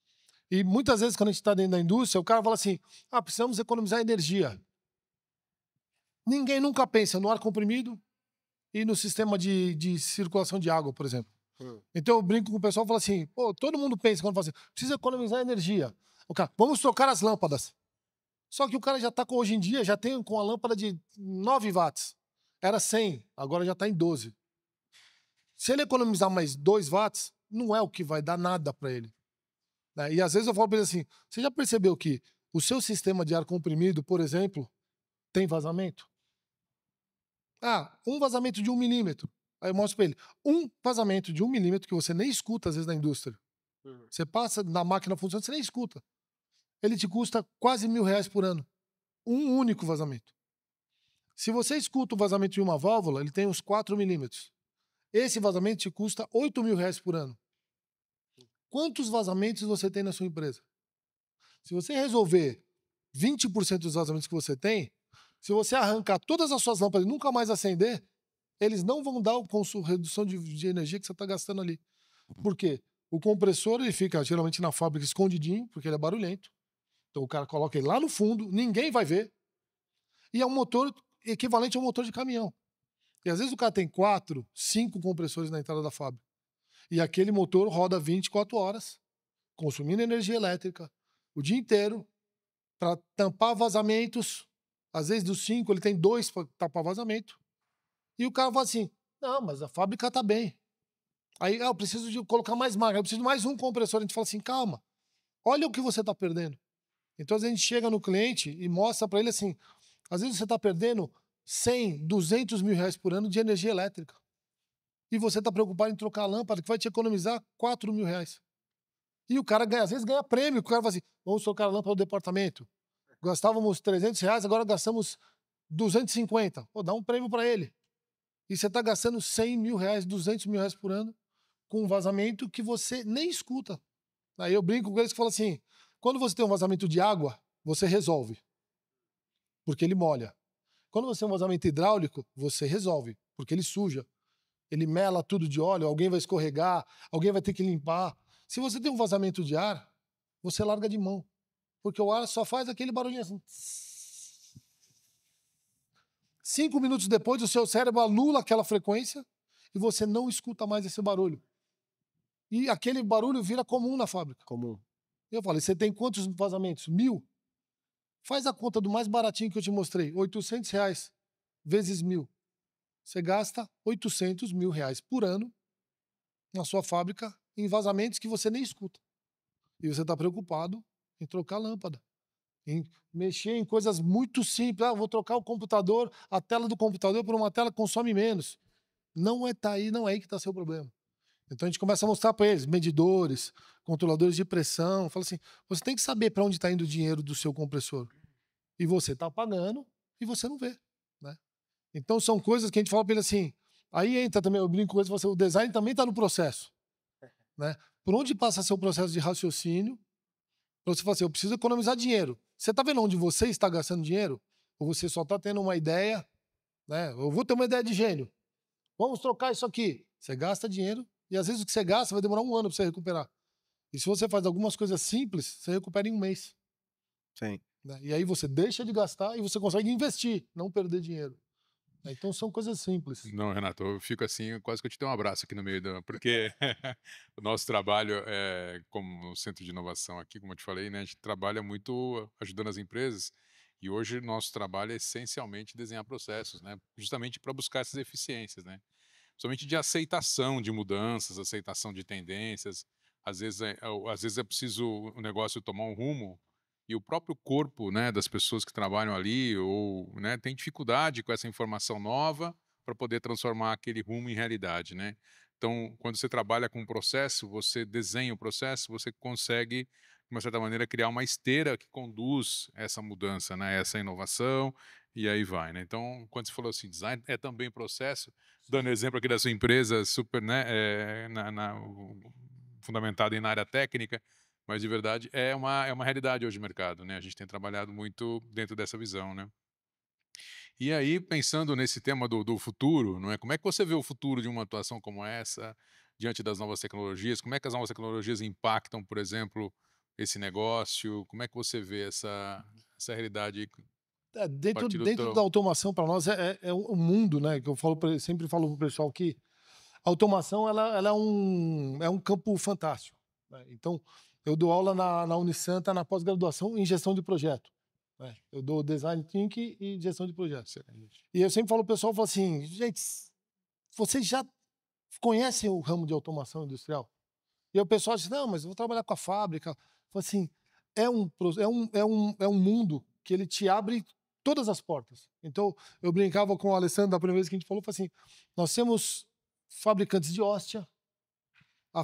E muitas vezes, quando a gente está dentro da indústria, o cara fala assim: precisamos economizar energia. Ninguém nunca pensa no ar comprimido e no sistema de circulação de água, por exemplo. Então eu brinco com o pessoal e falo assim: todo mundo pensa quando fala assim, precisa economizar energia. O cara, vamos trocar as lâmpadas. Só que o cara já está hoje em dia, já tem com a lâmpada de 9 watts. Era 100, agora já está em 12. Se ele economizar mais 2 watts, não é o que vai dar nada para ele. Né? E às vezes eu falo para ele assim, você já percebeu que o seu sistema de ar comprimido, por exemplo, tem vazamento? Um vazamento de 1 milímetro. Aí eu mostro para ele, um vazamento de 1 milímetro que você nem escuta às vezes na indústria. Você passa na máquina funcionando, você nem escuta. Ele te custa quase R$1.000 por ano. Um único vazamento. Se você escuta o vazamento de uma válvula, ele tem uns 4 milímetros. Esse vazamento te custa R$8.000 por ano. Quantos vazamentos você tem na sua empresa? Se você resolver 20% dos vazamentos que você tem, se você arrancar todas as suas lâmpadas e nunca mais acender, eles não vão dar redução de energia que você está gastando ali. Por quê? O compressor ele fica geralmente na fábrica escondidinho, porque ele é barulhento. Então o cara coloca ele lá no fundo, ninguém vai ver. E é um motor equivalente a um motor de caminhão. E às vezes o cara tem 4, 5 compressores na entrada da fábrica. E aquele motor roda 24 horas, consumindo energia elétrica o dia inteiro, para tampar vazamentos. Às vezes dos 5 ele tem 2 para tapar vazamento. E o cara fala assim, não, mas a fábrica tá bem. Aí eu preciso de colocar mais máquina, eu preciso de mais um compressor. A gente fala assim, calma, olha o que você está perdendo. Então, às vezes, a gente chega no cliente e mostra para ele assim, às vezes você está perdendo 100, 200 mil reais por ano de energia elétrica. E você está preocupado em trocar a lâmpada, que vai te economizar 4 mil reais. E o cara, às vezes, ganha prêmio. O cara fala assim, vamos trocar a lâmpada do departamento. Gastávamos 300 reais, agora gastamos 250. Dá um prêmio para ele. E você está gastando 100 mil reais, 200 mil reais por ano com um vazamento que você nem escuta. Aí eu brinco com eles que falam assim, quando você tem um vazamento de água, você resolve, porque ele molha. Quando você tem um vazamento hidráulico, você resolve, porque ele suja. Ele mela tudo de óleo, alguém vai escorregar, alguém vai ter que limpar. Se você tem um vazamento de ar, você larga de mão, porque o ar só faz aquele barulhinho assim. 5 minutos depois, o seu cérebro anula aquela frequência e você não escuta mais esse barulho. E aquele barulho vira comum na fábrica. Comum. Eu falei, você tem quantos vazamentos? 1.000? Faz a conta do mais baratinho que eu te mostrei, 800 reais vezes 1.000. Você gasta 800 mil reais por ano na sua fábrica em vazamentos que você nem escuta. E você está preocupado em trocar lâmpada, em mexer em coisas muito simples. Vou trocar o computador, a tela do computador por uma tela que consome menos. Não é aí que está seu problema. Então a gente começa a mostrar para eles medidores, controladores de pressão. Fala assim, você tem que saber para onde está indo o dinheiro do seu compressor. E você está pagando e você não vê. Né? Então são coisas que a gente fala para ele assim. Aí entra também, eu brinco com eles, o design também está no processo. Né? Por onde passa seu processo de raciocínio? Você fala assim, eu preciso economizar dinheiro. Você está vendo onde você está gastando dinheiro? Ou você só está tendo uma ideia né? Eu vou ter uma ideia de gênio. Vamos trocar isso aqui. Você gasta dinheiro e às vezes o que você gasta vai demorar 1 ano para você recuperar. E se você faz algumas coisas simples, você recupera em 1 mês. Sim. Né? E aí você deixa de gastar e você consegue investir, não perder dinheiro. Então são coisas simples. Não, Renato, eu fico assim, quase que eu te dei um abraço aqui no meio porque o nosso trabalho como centro de inovação aqui, como eu te falei, né, a gente trabalha muito ajudando as empresas e hoje o nosso trabalho é essencialmente desenhar processos, né, justamente para buscar essas eficiências, né, somente de aceitação de mudanças, aceitação de tendências. Às vezes é preciso o negócio tomar um rumo e o próprio corpo, né, das pessoas que trabalham ali ou, né, tem dificuldade com essa informação nova para poder transformar aquele rumo em realidade, né? Então, quando você trabalha com um processo, você desenha o processo, você consegue, de uma certa maneira, criar uma esteira que conduz essa mudança, né, essa inovação, e aí vai, né? Então, quando você falou assim, design é também processo, dando exemplo aqui da sua empresa super, né, fundamentada na área técnica, mas de verdade é uma realidade hoje no mercado, né? A gente tem trabalhado muito dentro dessa visão, né? E aí, pensando nesse tema do futuro, não é? Como é que você vê o futuro de uma atuação como essa, diante das novas tecnologias? Como é que as novas tecnologias impactam, por exemplo, esse negócio? Como é que você vê essa realidade a partir do Dentro da automação, para nós, é um mundo, né? Que eu sempre falo para o pessoal que a automação ela é um campo fantástico. Né? Então, eu dou aula na Unisanta, na pós-graduação, em gestão de projeto. Né? Eu dou design thinking e gestão de projetos. E eu sempre falo pro pessoal, falo assim, gente, vocês já conhecem o ramo de automação industrial? E aí o pessoal diz, não, mas eu vou trabalhar com a fábrica. Eu falo assim, é um mundo que ele te abre todas as portas. Então, eu brincava com o Alessandro da primeira vez que a gente falou, assim, nós temos fabricantes de hóstia,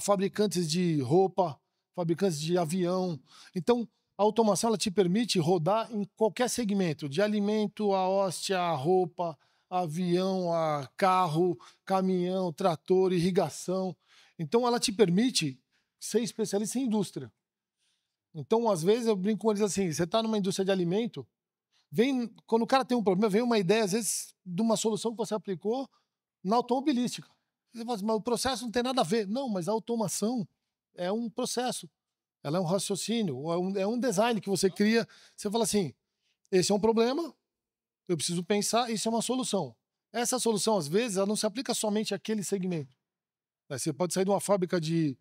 fabricantes de roupa, fabricantes de avião. Então, a automação ela te permite rodar em qualquer segmento, de alimento, a hóstia, a roupa, avião, a carro, caminhão, trator, irrigação. Então, ela te permite ser especialista em indústria. Então, às vezes, eu brinco com eles assim, você está numa indústria de alimento, quando o cara tem um problema, vem uma ideia, às vezes, de uma solução que você aplicou na automobilística. Você fala assim, mas o processo não tem nada a ver. Não, mas a automação é um processo. Ela é um raciocínio, é um design que você cria. Você fala assim, esse é um problema, eu preciso pensar, isso é uma solução. Essa solução, às vezes, ela não se aplica somente àquele segmento. Você pode sair de uma fábrica de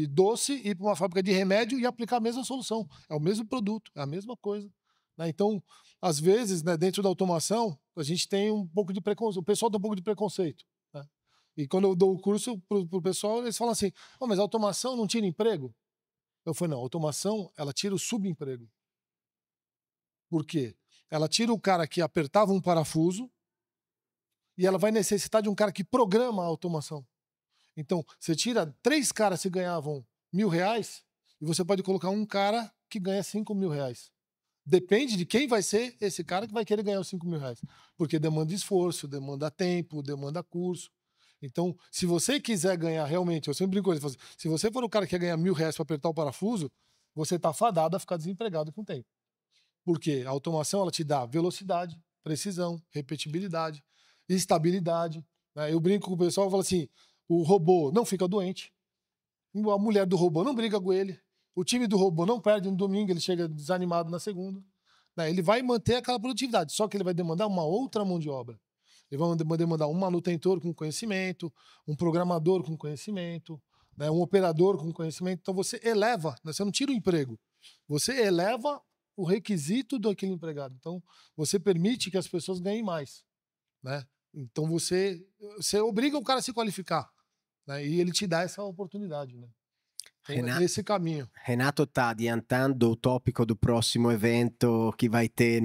doce e ir para uma fábrica de remédio e aplicar a mesma solução. É o mesmo produto, é a mesma coisa. Então, às vezes, dentro da automação, a gente tem um pouco de preconceito. O pessoal tem um pouco de preconceito. E quando eu dou o curso para o pessoal, eles falam assim, oh, mas a automação não tira emprego? Eu falei, não, a automação, ela tira o subemprego. Por quê? Ela tira o cara que apertava um parafuso e ela vai necessitar de um cara que programa a automação. Então, você tira 3 caras que ganhavam R$1.000 e você pode colocar um cara que ganha R$5.000. Depende de quem vai ser esse cara que vai querer ganhar os R$5.000. Porque demanda esforço, demanda tempo, demanda curso. Então, se você quiser ganhar realmente, eu sempre brinco com ele, se você for o cara que quer ganhar R$1.000 para apertar o parafuso, você está fadado a ficar desempregado com o tempo. Porque a automação ela te dá velocidade, precisão, repetibilidade, estabilidade. Né? Eu brinco com o pessoal e falo assim, o robô não fica doente, a mulher do robô não briga com ele, o time do robô não perde no domingo, ele chega desanimado na segunda. Né? Ele vai manter aquela produtividade, só que ele vai demandar uma outra mão de obra. Ele vai demandar um manutentor com conhecimento, um programador com conhecimento, né, um operador com conhecimento. Então você eleva, né, você não tira o emprego, você eleva o requisito daquele empregado. Então você permite que as pessoas ganhem mais. Né? Então você obriga o cara a se qualificar. Né, e ele te dá essa oportunidade. Né? Nesse caminho. Renato está adiantando o tópico do próximo evento que vai ter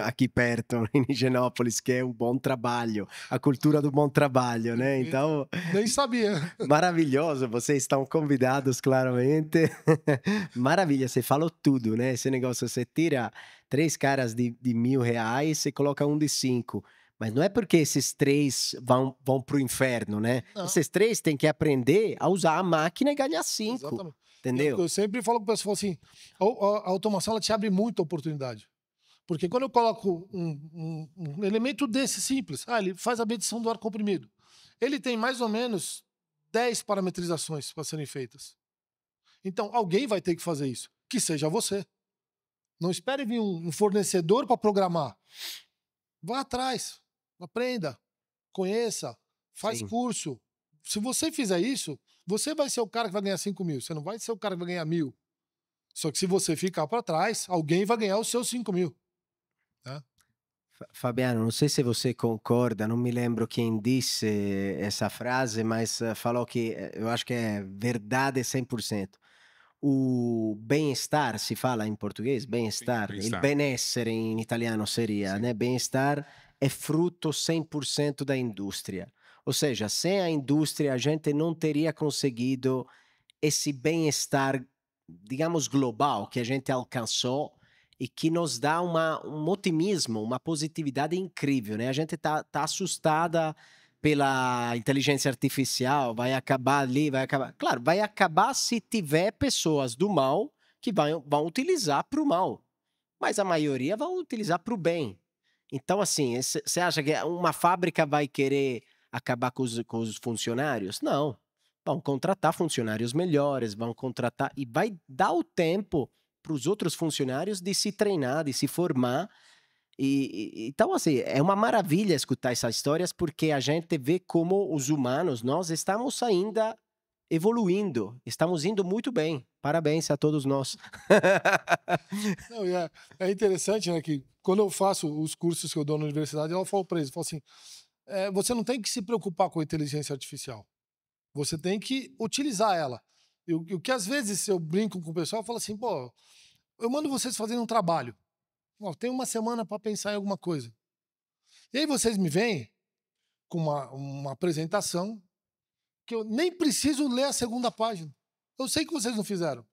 aqui perto, em Higienópolis, que é o bom trabalho, a cultura do bom trabalho, né? Então... Nem sabia. Maravilhoso, vocês estão convidados, claramente. Maravilha, você falou tudo, né? Esse negócio, você tira 3 caras de R$1.000 e coloca um de 5. Mas não é porque esses 3 vão para o inferno, né? Não. Esses 3 têm que aprender a usar a máquina e ganhar 5. Exatamente. Entendeu? Eu sempre falo para o pessoal assim, a automação ela te abre muita oportunidade. Porque quando eu coloco um elemento desse simples, ele faz a medição do ar comprimido. Ele tem mais ou menos 10 parametrizações para serem feitas. Então, alguém vai ter que fazer isso, que seja você. Não espere vir um fornecedor para programar. Vá atrás, aprenda, conheça, faz curso. Se você fizer isso, você vai ser o cara que vai ganhar 5 mil. Você não vai ser o cara que vai ganhar 1.000. Só que se você ficar para trás, alguém vai ganhar os seus 5 mil. Né? Fabiano, não sei se você concorda, não me lembro quem disse essa frase, mas falou que eu acho que é verdade 100%. O bem-estar, si fala in portoghese, bem-estar, il benessere in italiano seria, né? Bem-estar é fruto 100% da indústria. Ou seja, sem a indústria a gente não teria conseguido esse bem-estar, digamos, global que a gente alcançou e que nos dá um otimismo, uma positividade incrível, né? A gente tá assustada pela inteligência artificial, vai acabar ali, vai acabar... Claro, vai acabar se tiver pessoas do mal que vão utilizar para o mal, mas a maioria vão utilizar para o bem. Então, assim, você acha que uma fábrica vai querer acabar com os funcionários? Não. Vão contratar funcionários melhores, vão contratar... E vai dar o tempo para os outros funcionários de se treinar, de se formar. Então, assim, é uma maravilha escutar essas histórias, porque a gente vê como os humanos, nós estamos ainda evoluindo, estamos indo muito bem. Parabéns a todos nós. Não, é interessante, né, que quando eu faço os cursos que eu dou na universidade, ela fala para eles, fala assim, você não tem que se preocupar com a inteligência artificial, você tem que utilizar ela. O que às vezes eu brinco com o pessoal, eu falo assim, pô, eu mando vocês fazerem um trabalho. Tem uma semana para pensar em alguma coisa. E aí vocês me vêm com uma apresentação que eu nem preciso ler a segunda página. Eu sei que vocês não fizeram.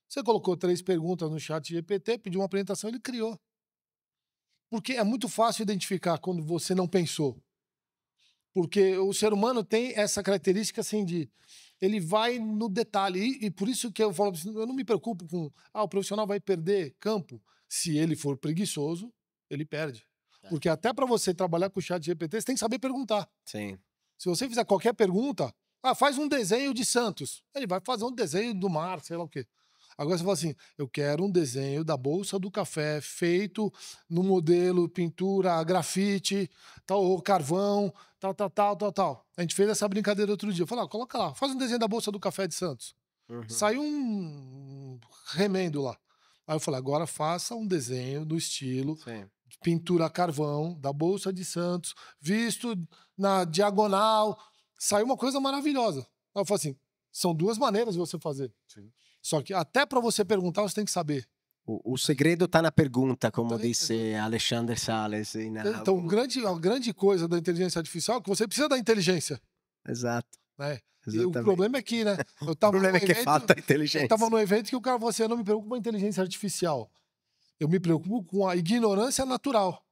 Você colocou 3 perguntas no chat GPT, pediu uma apresentação, ele criou. Porque é muito fácil identificar quando você não pensou. Porque o ser humano tem essa característica assim de... Ele vai no detalhe. E por isso que eu falo assim, eu não me preocupo com... o profissional vai perder campo. Se ele for preguiçoso, ele perde. Porque até para você trabalhar com o chat GPT, você tem que saber perguntar. Sim. Se você fizer qualquer pergunta, faz um desenho de Santos. Ele vai fazer um desenho do mar, sei lá o quê. Agora você fala assim, eu quero um desenho da Bolsa do Café feito no modelo pintura, grafite, tal, carvão, tal. A gente fez essa brincadeira outro dia. Eu falei, coloca lá, faz um desenho da Bolsa do Café de Santos. Saiu um remendo lá. Aí eu falei, agora faça um desenho do estilo de pintura a carvão, da Bolsa de Santos, visto na diagonal. Saiu uma coisa maravilhosa. Aí eu falei assim, são 2 maneiras de você fazer. Sim. Só que até para você perguntar, você tem que saber. O segredo está na pergunta, como disse Alexandre Salles. Então, a grande coisa da inteligência artificial é que você precisa da inteligência. Exato. Né? E o problema é que, né? O problema é que falta inteligência. Eu estava no evento que o cara falou assim, eu não me preocupo com a inteligência artificial. Eu me preocupo com a ignorância natural.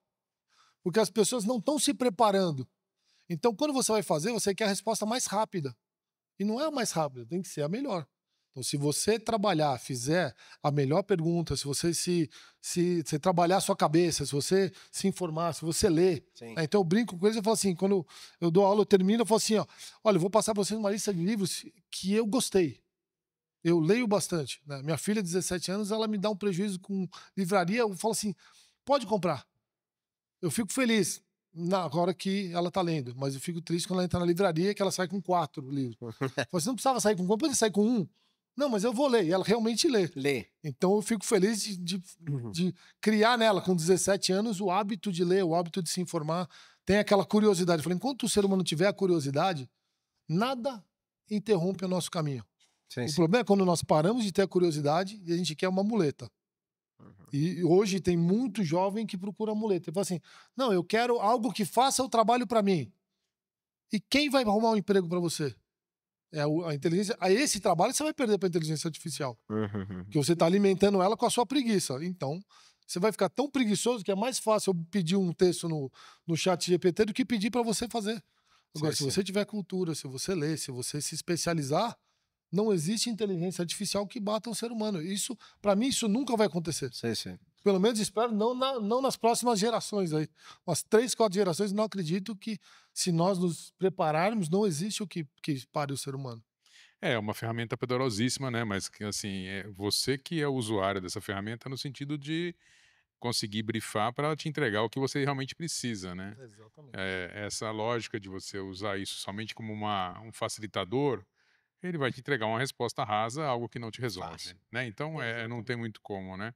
Porque as pessoas não estão se preparando. Então, quando você vai fazer, você quer a resposta mais rápida. E não é a mais rápida, tem que ser a melhor. Então, se você trabalhar, fizer a melhor pergunta, se você se trabalhar a sua cabeça, se você se informar, se você ler. Então, eu brinco com eles e falo assim, quando eu dou aula, eu termino, eu falo assim, olha, eu vou passar para vocês uma lista de livros que eu gostei. Eu leio bastante. Né? Minha filha, de 17 anos, ela me dá um prejuízo com livraria, eu falo assim, pode comprar. Eu fico feliz na hora que ela tá lendo, mas eu fico triste quando ela entra na livraria que ela sai com 4 livros. Você não precisava sair com 4, pode sair com 1. Não, mas eu vou ler. E ela realmente lê. Então eu fico feliz de criar nela, com 17 anos, o hábito de ler, o hábito de se informar. Tem aquela curiosidade. Eu falei, enquanto o ser humano tiver a curiosidade, nada interrompe o nosso caminho. O problema é quando nós paramos de ter a curiosidade e a gente quer uma muleta. E hoje tem muito jovem que procura muleta. Ele fala assim, não, eu quero algo que faça o trabalho para mim. E quem vai arrumar um emprego para você? A inteligência. A esse trabalho você vai perder para a inteligência artificial. Porque você está alimentando ela com a sua preguiça. Então, você vai ficar tão preguiçoso que é mais fácil eu pedir um texto no chat GPT do que pedir para você fazer. Agora, se você tiver cultura, se você ler, se você se especializar, não existe inteligência artificial que bata um ser humano. Isso, para mim, isso nunca vai acontecer. Pelo menos espero, não nas próximas gerações aí. Umas 3, 4 gerações, não acredito que, se nós nos prepararmos, não existe o que pare o ser humano. É uma ferramenta poderosíssima, né? Mas que assim, é você que é o usuário dessa ferramenta no sentido de conseguir brifar para ela te entregar o que você realmente precisa, né? Exatamente. Essa lógica de você usar isso somente como um facilitador, ele vai te entregar uma resposta rasa, algo que não te resolve, Fácil. né? Então, não Exatamente. tem muito como, né?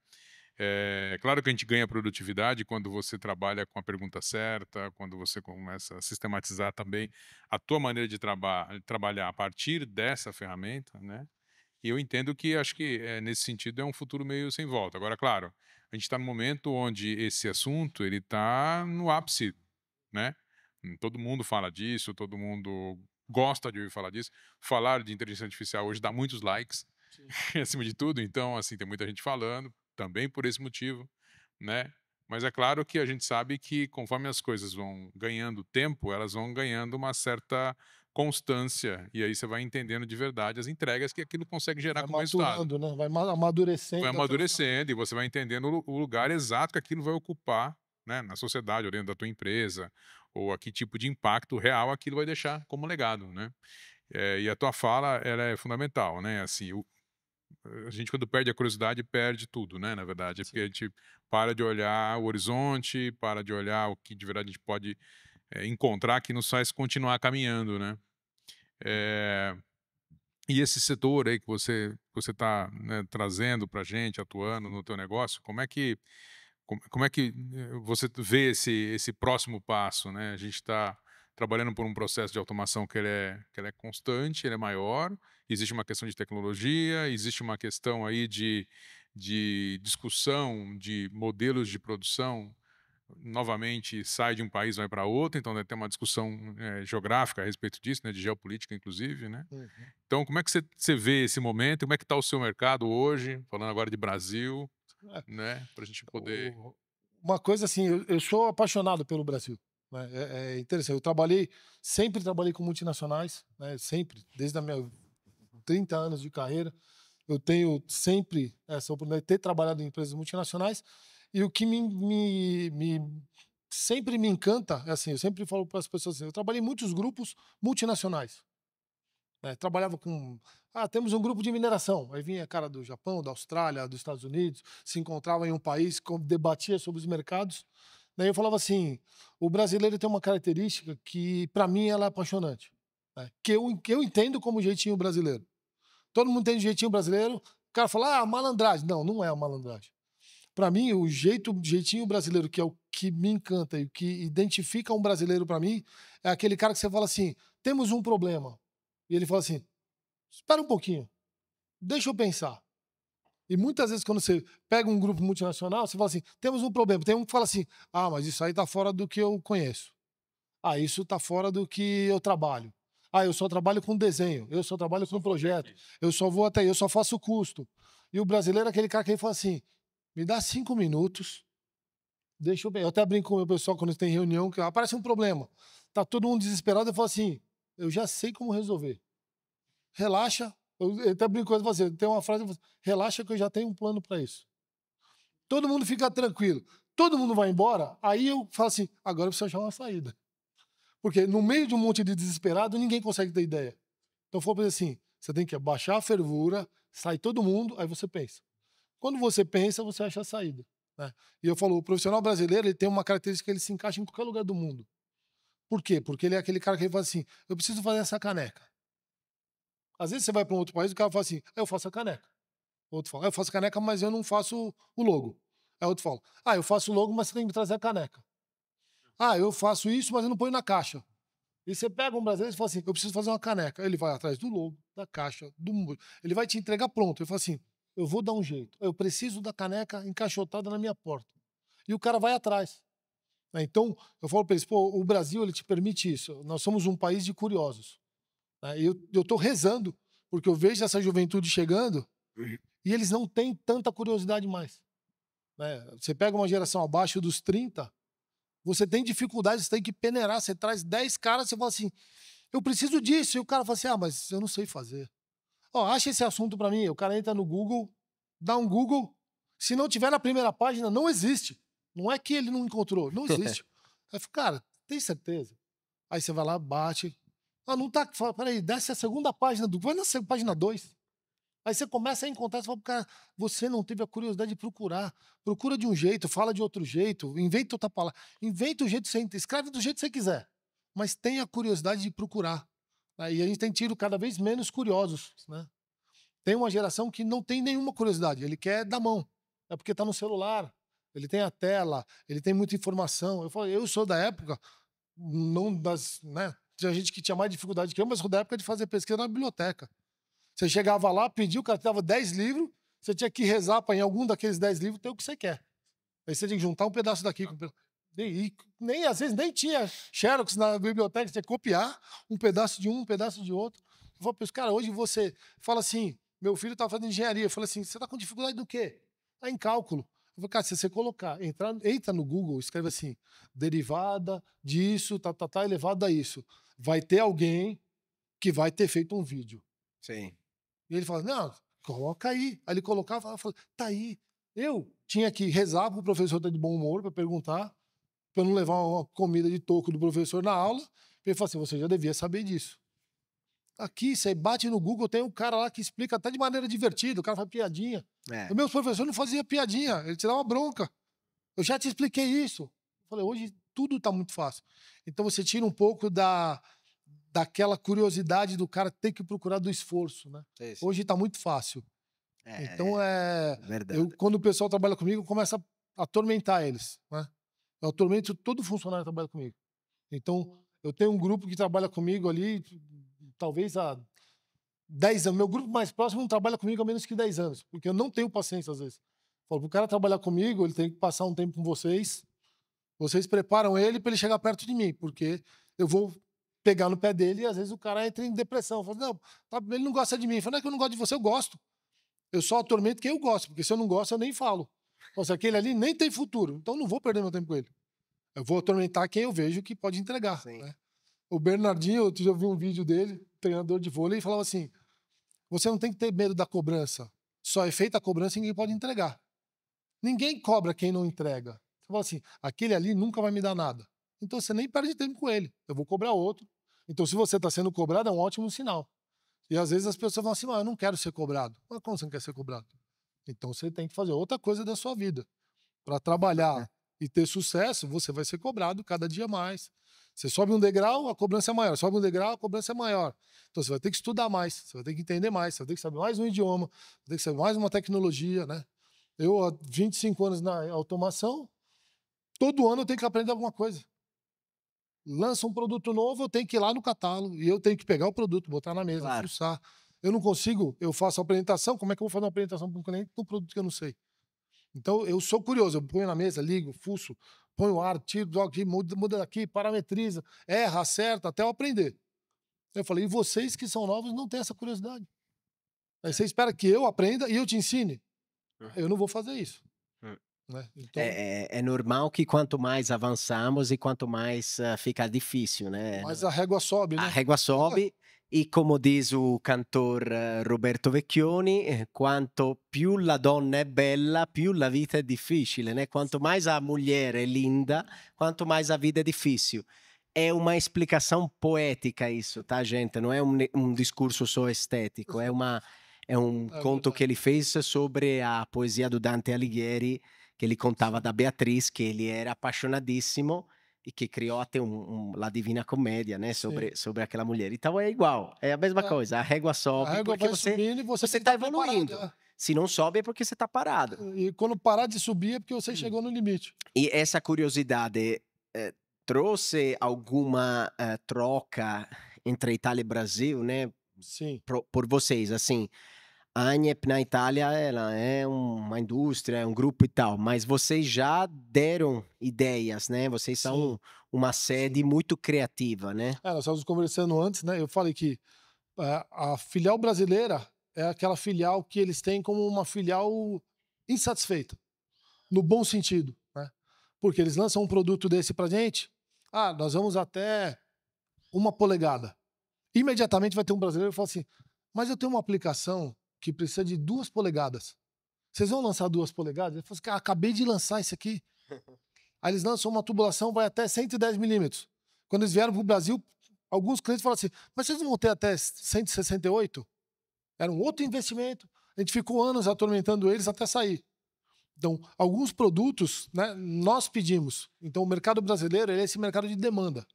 É claro que a gente ganha produtividade quando você trabalha com a pergunta certa, quando você começa a sistematizar também a tua maneira de trabalhar a partir dessa ferramenta, né? E eu entendo que acho que nesse sentido é um futuro meio sem volta. Agora, claro, a gente está num momento onde esse assunto ele está no ápice, né? Todo mundo fala disso, todo mundo gosta de ouvir falar disso. Falar de inteligência artificial hoje dá muitos likes, acima de tudo. Então, assim, tem muita gente falando, também por esse motivo, né? Mas é claro que a gente sabe que conforme as coisas vão ganhando tempo, elas vão ganhando uma certa constância. E aí você vai entendendo de verdade as entregas que aquilo consegue gerar Vai como resultado. maturando, né? Vai amadurecendo. Vai até o final. amadurecendo e você vai entendendo o lugar exato que aquilo vai ocupar, né, na sociedade, ou dentro da tua empresa, ou a que tipo de impacto real aquilo vai deixar como legado, né? E a tua fala, ela é fundamental, né? Assim, a gente quando perde a curiosidade, perde tudo, né? Na verdade, é porque a gente para de olhar o horizonte, para de olhar o que de verdade a gente pode encontrar que nos faz continuar caminhando, né? E esse setor aí que você está, né, trazendo para a gente, atuando no teu negócio, como é que você vê esse próximo passo, né? A gente está trabalhando por um processo de automação que ele é constante, ele é maior, existe uma questão de tecnologia, existe uma questão aí de discussão de modelos de produção, novamente sai de um país vai para outro, então deve ter uma discussão geográfica a respeito disso, né, de geopolítica inclusive, né? Uhum. Então como é que você vê esse momento, como é que está o seu mercado hoje, falando agora de Brasil, né, para a gente poder... Uma coisa assim, eu sou apaixonado pelo Brasil, né? É interessante, sempre trabalhei com multinacionais, né? Sempre, desde a minha 30 anos de carreira, eu tenho sempre essa oportunidade de ter trabalhado em empresas multinacionais, e o que sempre me encanta, é assim, eu sempre falo para as pessoas assim, eu trabalhei em muitos grupos multinacionais, né? Trabalhava com... temos um grupo de mineração. Aí vinha cara do Japão, da Austrália, dos Estados Unidos, se encontrava em um país, debatia sobre os mercados. Daí eu falava assim, o brasileiro tem uma característica que, para mim, ela é apaixonante, né? Que eu entendo como jeitinho brasileiro. Todo mundo tem jeitinho brasileiro. O cara fala, malandragem. Não, não é a malandragem. Para mim, o jeitinho brasileiro, que é o que me encanta e o que identifica um brasileiro para mim, é aquele cara que você fala assim, temos um problema. E ele fala assim, espera um pouquinho, deixa eu pensar. E muitas vezes quando você pega um grupo multinacional, você fala assim, temos um problema. Tem um que fala assim, mas isso aí tá fora do que eu conheço. Isso tá fora do que eu trabalho. Eu só trabalho com desenho, eu só trabalho com projeto, eu só vou até aí, eu só faço custo. E o brasileiro é aquele cara que fala assim, me dá 5 minutos, deixa eu ver. Eu até brinco com o meu pessoal quando tem reunião, que aparece um problema. Tá todo mundo desesperado, eu falo assim, eu já sei como resolver. Relaxa. Eu até brinco com você, tem uma frase, relaxa que eu já tenho um plano para isso. Todo mundo fica tranquilo. Todo mundo vai embora, aí eu falo assim, agora eu preciso achar uma saída. Porque no meio de um monte de desesperado, ninguém consegue ter ideia. Então, for assim, você tem que abaixar a fervura, sai todo mundo, aí você pensa. Quando você pensa, você acha a saída, né? E eu falo, o profissional brasileiro, ele tem uma característica que ele se encaixa em qualquer lugar do mundo. Por quê? Porque ele é aquele cara que fala assim, eu preciso fazer essa caneca. Às vezes você vai para um outro país e o cara fala assim, eu faço a caneca. O outro fala, eu faço a caneca, mas eu não faço o logo. Aí o outro fala, eu faço o logo, mas você tem que me trazer a caneca. Eu faço isso, mas eu não ponho na caixa. E você pega um brasileiro e fala assim, eu preciso fazer uma caneca. Ele vai atrás do logo, da caixa, ele vai te entregar pronto. Ele fala assim, eu vou dar um jeito. Eu preciso da caneca encaixotada na minha porta. E o cara vai atrás. Então, eu falo para eles, o Brasil, ele te permite isso. Nós somos um país de curiosos. E eu estou rezando, porque eu vejo essa juventude chegando e eles não têm tanta curiosidade mais. Você pega uma geração abaixo dos 30, você tem dificuldade, você tem que peneirar, você traz 10 caras, você fala assim, eu preciso disso. E o cara fala assim, mas eu não sei fazer. Acha esse assunto para mim. O cara entra no Google, dá um Google, Se não tiver na primeira página, não existe. Não é que ele não encontrou, não existe. Aí eu falo, cara, tem certeza? Aí você vai lá, bate. Ah, não tá. Fala, peraí, desce a segunda página vai na página 2. Aí você começa a encontrar, você fala, cara, você não teve a curiosidade de procurar. Procura de um jeito, fala de outro jeito, inventa outra palavra. Inventa o jeito que você escreve do jeito que você quiser. Mas tenha a curiosidade de procurar. Aí a gente tem tido cada vez menos curiosos, né? Tem uma geração que não tem nenhuma curiosidade, ele quer da mão. É porque tá no celular, ele tem a tela, ele tem muita informação. Eu sou da época, não das, né? Tinha gente que tinha mais dificuldade que eu, mas sou da época de fazer pesquisa na biblioteca. Você chegava lá, pedia, o cara te dava 10 livros, você tinha que rezar para em algum daqueles 10 livros ter o que você quer. Aí você tinha que juntar um pedaço daqui. E nem, às vezes nem tinha xerox na biblioteca, você tinha que copiar um pedaço de um pedaço de outro. Eu falo para os caras, hoje você fala assim, meu filho está fazendo engenharia, eu falo assim, você está com dificuldade do quê? Tá em cálculo. Eu falo, cara, se você colocar, entra no Google, escreve assim, derivada disso, tá elevado a isso. Vai ter alguém que vai ter feito um vídeo. Sim. E ele fala, não, coloca aí. Aí ele colocava, falava, tá aí. Eu tinha que rezar para o professor estar de bom humor para perguntar, para não levar uma comida de toco do professor na aula. Ele falou assim, você já devia saber disso. Aqui, você bate no Google, tem um cara lá que explica até de maneira divertida, o cara faz piadinha. O meu professor não fazia piadinha, ele tirava bronca. Eu já te expliquei isso. Eu falei, hoje tudo está muito fácil. Então você tira um pouco daquela curiosidade do cara ter que procurar do esforço, né? Isso. Hoje está muito fácil. Então verdade. quando o pessoal trabalha comigo, eu começo a atormentar eles, né? Eu atormento todo funcionário que trabalha comigo. Então eu tenho um grupo que trabalha comigo ali, talvez há 10 anos. Meu grupo mais próximo não trabalha comigo há menos que 10 anos, porque eu não tenho paciência às vezes. Falo, para o cara trabalhar comigo, ele tem que passar um tempo com vocês. Vocês preparam ele para ele chegar perto de mim, porque eu vou pegar no pé dele e às vezes o cara entra em depressão. Fala, não, ele não gosta de mim. Fala, não é que eu não gosto de você, eu gosto. Eu só atormento quem eu gosto, porque se eu não gosto, eu nem falo. Nossa, aquele ali nem tem futuro, então eu não vou perder meu tempo com ele. Eu vou atormentar quem eu vejo que pode entregar. Né? O Bernardinho, eu já vi um vídeo dele, treinador de vôlei, e falava assim, você não tem que ter medo da cobrança. Só é feita a cobrança e ninguém pode entregar. Ninguém cobra quem não entrega. Você fala assim, aquele ali nunca vai me dar nada. Então você nem perde tempo com ele. Eu vou cobrar outro. Então se você está sendo cobrado, é um ótimo sinal. E às vezes as pessoas falam assim, eu não quero ser cobrado. Mas como você não quer ser cobrado? Então você tem que fazer outra coisa da sua vida. Para trabalhar e ter sucesso, você vai ser cobrado cada dia mais. Você sobe um degrau, a cobrança é maior. Sobe um degrau, a cobrança é maior. Então você vai ter que estudar mais, você vai ter que entender mais, você vai ter que saber mais um idioma, vai ter que saber mais uma tecnologia, né? Eu, há 25 anos na automação, todo ano eu tenho que aprender alguma coisa. Lança um produto novo, eu tenho que ir lá no catálogo e eu tenho que pegar o produto, botar na mesa, fuçar. Eu não consigo, eu faço a apresentação, como é que eu vou fazer uma apresentação para um cliente de um produto que eu não sei? Então, eu sou curioso, eu ponho na mesa, ligo, fuço, ponho o ar, tiro aqui, muda daqui, parametriza, erra, acerta, até eu aprender. Eu falei, e vocês que são novos não têm essa curiosidade. Aí você espera que eu aprenda e eu te ensine? Eu não vou fazer isso. Né? Então, é normal que quanto mais avançamos e quanto mais fica difícil, né? Mas a régua sobe, né? A régua sobe e como diz o cantor Roberto Vecchioni, quanto più la donna è bella, più la vita è difficile, né? Quanto mais a mulher é linda, quanto mais a vida é difícil. É uma explicação poética isso, tá, gente? Não é um discurso só estético, é um conto que ele fez sobre a poesia do Dante Alighieri, que ele contava da Beatriz, que ele era apaixonadíssimo e que criou até La Divina Comédia, né, sobre aquela mulher. Então é igual, é a mesma coisa, a régua sobe, a régua porque vai subindo e você está evoluindo. Se não sobe é porque você está parado. E quando parar de subir é porque você chegou no limite. E essa curiosidade trouxe alguma troca entre Itália e Brasil, né? Sim. Por vocês, assim, a ANEP na Itália, ela é uma indústria, é um grupo e tal, mas vocês já deram ideias, né? Vocês são uma sede muito criativa, né? Nós estávamos conversando antes, né? Eu falei que a filial brasileira é aquela filial que eles têm como uma filial insatisfeita, no bom sentido, né? Porque eles lançam um produto desse pra gente, nós vamos até 1 polegada. Imediatamente vai ter um brasileiro que fala assim, mas eu tenho uma aplicação que precisa de 2 polegadas. vocês vão lançar 2 polegadas? Ele falou assim, cara, acabei de lançar isso aqui. Aí eles lançam uma tubulação, vai até 110 milímetros. Quando eles vieram para o Brasil, alguns clientes falaram assim, mas vocês não vão ter até 168? Era um outro investimento. A gente ficou anos atormentando eles até sair. Então, alguns produtos, né, nós pedimos. Então, o mercado brasileiro é esse mercado de demanda.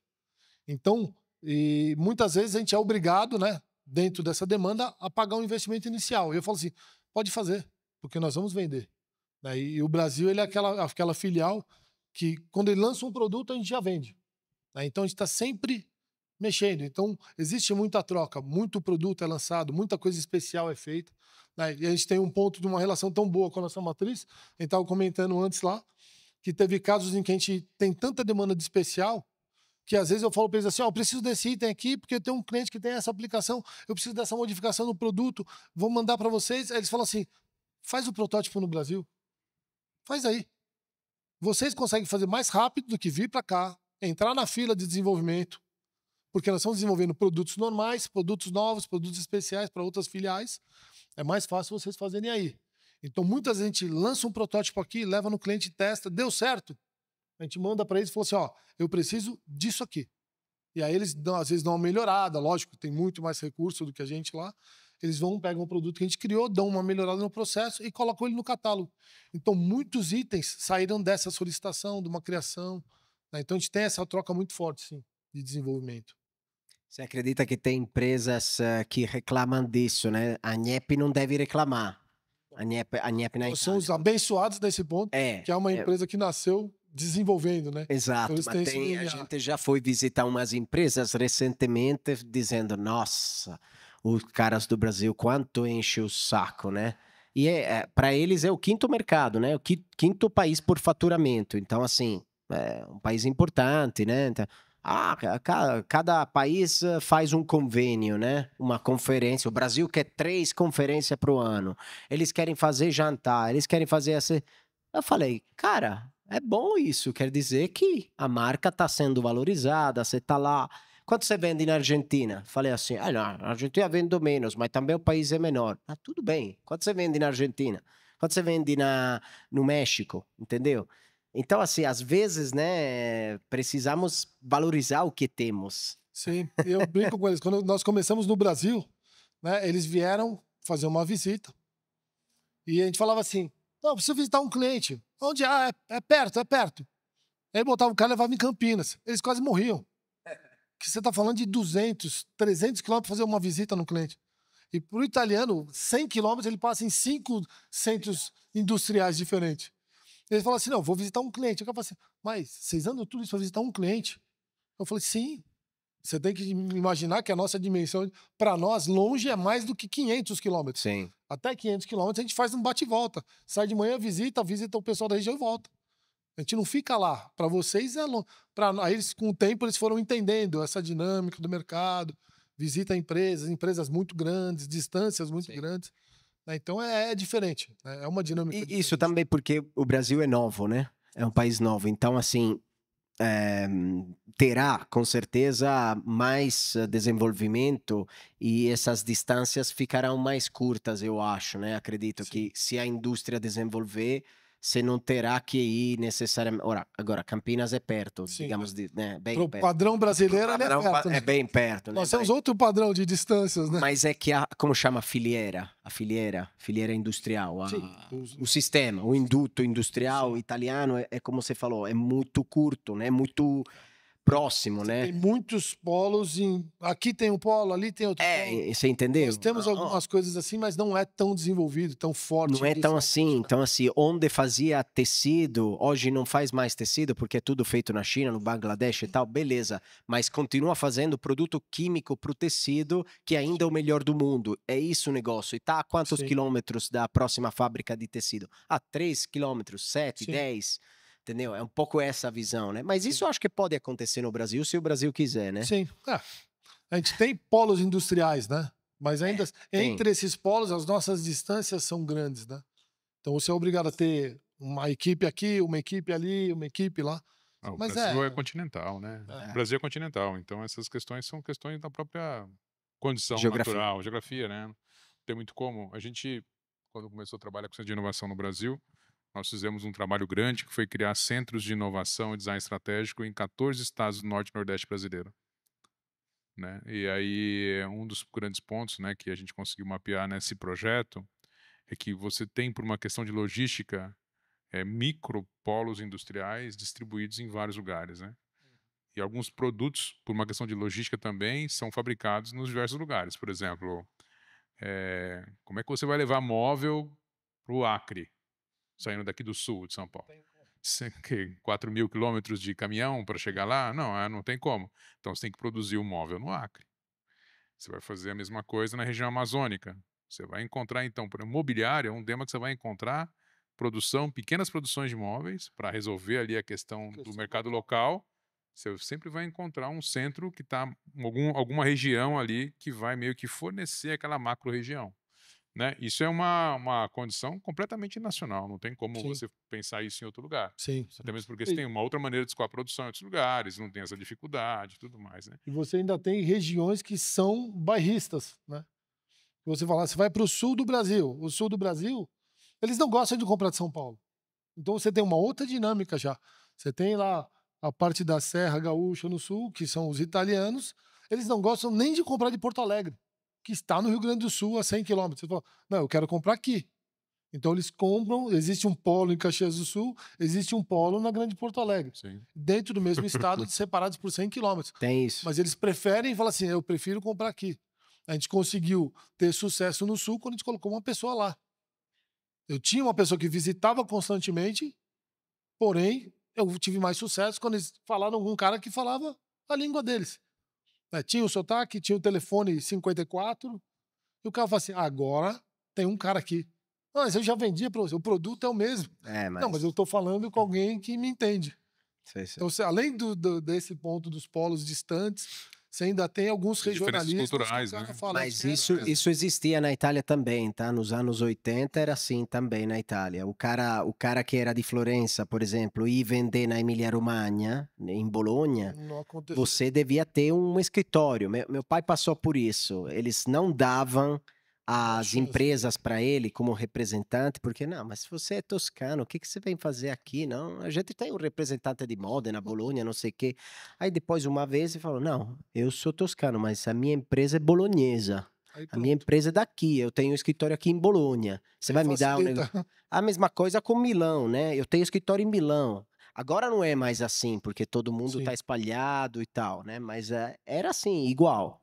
Então, e muitas vezes a gente é obrigado, né, dentro dessa demanda, a pagar um investimento inicial. E eu falo assim, pode fazer, porque nós vamos vender. Né? E o Brasil ele é aquela filial que, quando ele lança um produto, a gente já vende. Né? Então, a gente está sempre mexendo. Então, existe muita troca, muito produto é lançado, muita coisa especial é feita. Né? E a gente tem um ponto de uma relação tão boa com a nossa matriz, a gente estava comentando antes lá, que teve casos em que a gente tem tanta demanda de especial, que às vezes eu falo para eles assim, eu preciso desse item aqui, porque eu tenho um cliente que tem essa aplicação, eu preciso dessa modificação no produto, vou mandar para vocês. Aí eles falam assim, faz o protótipo no Brasil, faz aí. Vocês conseguem fazer mais rápido do que vir para cá, entrar na fila de desenvolvimento, porque nós estamos desenvolvendo produtos normais, produtos novos, produtos especiais para outras filiais. É mais fácil vocês fazerem aí. Então, muitas vezes a gente lança um protótipo aqui, leva no cliente, testa, deu certo. A gente manda para eles e fala assim, ó, eu preciso disso aqui. E aí eles, às vezes, dão uma melhorada, lógico, tem muito mais recurso do que a gente lá. Eles vão, pegam o produto que a gente criou, dão uma melhorada no processo e colocam ele no catálogo. Então, muitos itens saíram dessa solicitação, de uma criação. Né? Então, a gente tem essa troca muito forte, sim, de desenvolvimento. Você acredita que tem empresas que reclamam disso, né? A NEP não deve reclamar. A NEP na Itália. Nós somos abençoados nesse ponto, que é uma empresa que nasceu desenvolvendo, né? Exato, então, mas a gente já foi visitar umas empresas recentemente dizendo, nossa, os caras do Brasil, quanto enche o saco, né? E para eles é o 5º mercado, né? O 5º país por faturamento. Então, assim, é um país importante, né? Então, cada país faz um convênio, né? Uma conferência. O Brasil quer 3 conferências pro ano. Eles querem fazer jantar, eles querem fazer essa... Eu falei, cara, é bom isso. Quer dizer que a marca está sendo valorizada, você está lá. Quanto você vende na Argentina? Falei assim, não, na Argentina vendo menos, mas também o país é menor. Ah, tudo bem. Quanto você vende na Argentina? Quanto você vende no México? Entendeu? Então, assim, às vezes, né, precisamos valorizar o que temos. Sim, eu brinco com eles. Quando nós começamos no Brasil, né, eles vieram fazer uma visita e a gente falava assim, não, preciso visitar um cliente. Onde? Ah, é perto, é perto. Aí botava o cara e levava em Campinas. Eles quase morriam. Que você está falando de 200, 300 quilômetros para fazer uma visita no cliente. E para o italiano, 100 quilômetros, ele passa em 5 centros industriais diferentes. Ele falou assim, não, vou visitar um cliente. Eu falei assim, mas vocês andam tudo isso para visitar um cliente? Eu falei, sim. Você tem que imaginar que a nossa dimensão, para nós, longe é mais do que 500 quilômetros. Sim. Até 500 quilômetros a gente faz um bate e volta. Sai de manhã, visita o pessoal da região e volta. A gente não fica lá. Para vocês é longe. Aí eles, com o tempo, eles foram entendendo essa dinâmica do mercado, visita empresas muito grandes, distâncias muito grandes. Então é diferente, né? É uma dinâmica diferente. Isso também porque o Brasil é novo, né? É um país novo. Então, assim, terá com certeza mais desenvolvimento e essas distâncias ficarão mais curtas, eu acho, né? Acredito que se a indústria desenvolver, você não terá que ir necessariamente... Agora, Campinas é perto, digamos, né? Bem Pro perto. padrão brasileiro, ele é perto, né? É bem perto, né? Nós temos outro padrão de distâncias, né? Mas é que como chama? Filiera industrial, o sistema, o induto industrial italiano é como você falou, é muito curto, né? É muito próximo, né? Tem muitos polos, aqui tem um polo, ali tem outro polo. Você entendeu? Nós temos algumas coisas assim, mas não é tão desenvolvido, tão forte. Não é tão assim. Então, assim, onde fazia tecido, hoje não faz mais tecido, porque é tudo feito na China, no Bangladesh e tal, beleza. Mas continua fazendo produto químico para o tecido, que ainda é o melhor do mundo. É isso o negócio. E tá a quantos quilômetros da próxima fábrica de tecido? 3 quilômetros, 7, 10... Entendeu? É um pouco essa visão, né? Mas isso eu acho que pode acontecer no Brasil, se o Brasil quiser, né? Sim. A gente tem polos industriais, né? Mas ainda entre esses polos, as nossas distâncias são grandes, né? Então você é obrigado a ter uma equipe aqui, uma equipe ali, uma equipe lá. O Brasil é continental, né? O Brasil é continental, então essas questões são questões da própria condição natural, geografia, né? Não tem muito como. A gente, quando começou a trabalhar com centro de inovação no Brasil, nós fizemos um trabalho grande que foi criar centros de inovação e design estratégico em 14 estados do Norte e Nordeste brasileiro. Né? E aí, um dos grandes pontos, né, que a gente conseguiu mapear nesse projeto é que você tem, por uma questão de logística, micropolos industriais distribuídos em vários lugares, né? E alguns produtos, por uma questão de logística também, são fabricados nos diversos lugares. Por exemplo, como é que você vai levar móvel para o Acre, saindo daqui do sul de São Paulo? 4.000 quilômetros de caminhão para chegar lá? Não, não tem como. Então você tem que produzir o móvel no Acre. Você vai fazer a mesma coisa na região amazônica. Você vai encontrar, então, por mobiliário, é um tema que você vai encontrar pequenas produções de móveis para resolver ali a questão do mercado local. Você sempre vai encontrar um centro que está em alguma região ali que vai meio que fornecer aquela macro-região. Né? Isso é uma condição completamente nacional, não tem como você pensar isso em outro lugar. Sim. Até mesmo porque você tem uma outra maneira de escoar a produção em outros lugares, não tem essa dificuldade e tudo mais. Né? E você ainda tem regiões que são bairristas, né? Você fala, você vai para o sul do Brasil. O sul do Brasil, eles não gostam de comprar de São Paulo. Então você tem uma outra dinâmica já. Você tem lá a parte da Serra Gaúcha no sul, que são os italianos, eles não gostam nem de comprar de Porto Alegre, que está no Rio Grande do Sul, a 100 quilômetros. Você fala, não, eu quero comprar aqui. Então eles compram, existe um polo em Caxias do Sul, existe um polo na Grande Porto Alegre. Sim. Dentro do mesmo estado, separados por 100 quilômetros. Tem isso. Mas eles preferem falar assim, eu prefiro comprar aqui. A gente conseguiu ter sucesso no Sul quando a gente colocou uma pessoa lá. Eu tinha uma pessoa que visitava constantemente, porém, eu tive mais sucesso quando eles falaram com um cara que falava a língua deles. Tinha o sotaque, tinha o telefone 54, e o cara fala assim, agora tem um cara aqui. Mas eu já vendia para você, o produto é o mesmo. Não, mas eu estou falando com alguém que me entende. Sei. Então, além desse ponto dos polos distantes, você ainda tem alguns regionalistas culturais, que o cara né? fala Mas assim, isso existia na Itália também, tá? Nos anos 80 era assim também na Itália. O cara que era de Florença, por exemplo, ia vender na Emília-Romagna, em Bolonha, não aconteceu. você devia ter um escritório. Meu pai passou por isso. Eles não davam as empresas para ele como representante, porque não, mas se você é toscano, o que você vem fazer aqui? Não, a gente tem um representante de Modena, Bolonha, não sei o quê. Aí depois, uma vez, ele falou, não, eu sou toscano, mas a minha empresa é bolonhesa. A minha empresa é daqui, eu tenho um escritório aqui em Bolonha. Você vai me dar um negócio? A mesma coisa com Milão, né? Eu tenho escritório em Milão. Agora não é mais assim, porque todo mundo está espalhado e tal, né? Mas era assim, igual.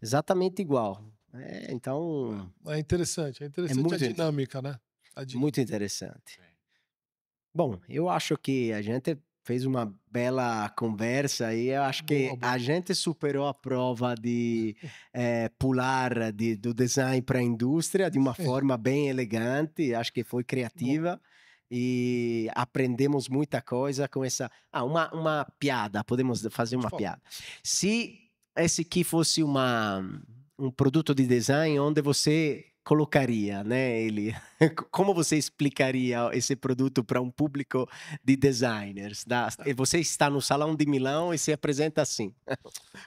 Exatamente igual. Então... É interessante muito a dinâmica, né? Muito interessante. Bom, eu acho que a gente fez uma bela conversa e eu acho que a gente superou a prova de pular do design para a indústria de uma forma bem elegante, acho que foi criativa. E aprendemos muita coisa com essa... uma piada, podemos fazer uma piada. Se esse aqui fosse um produto de design, onde você colocaria, né, ele? Como você explicaria esse produto para um público de designers? Você está no Salão de Milão e se apresenta assim.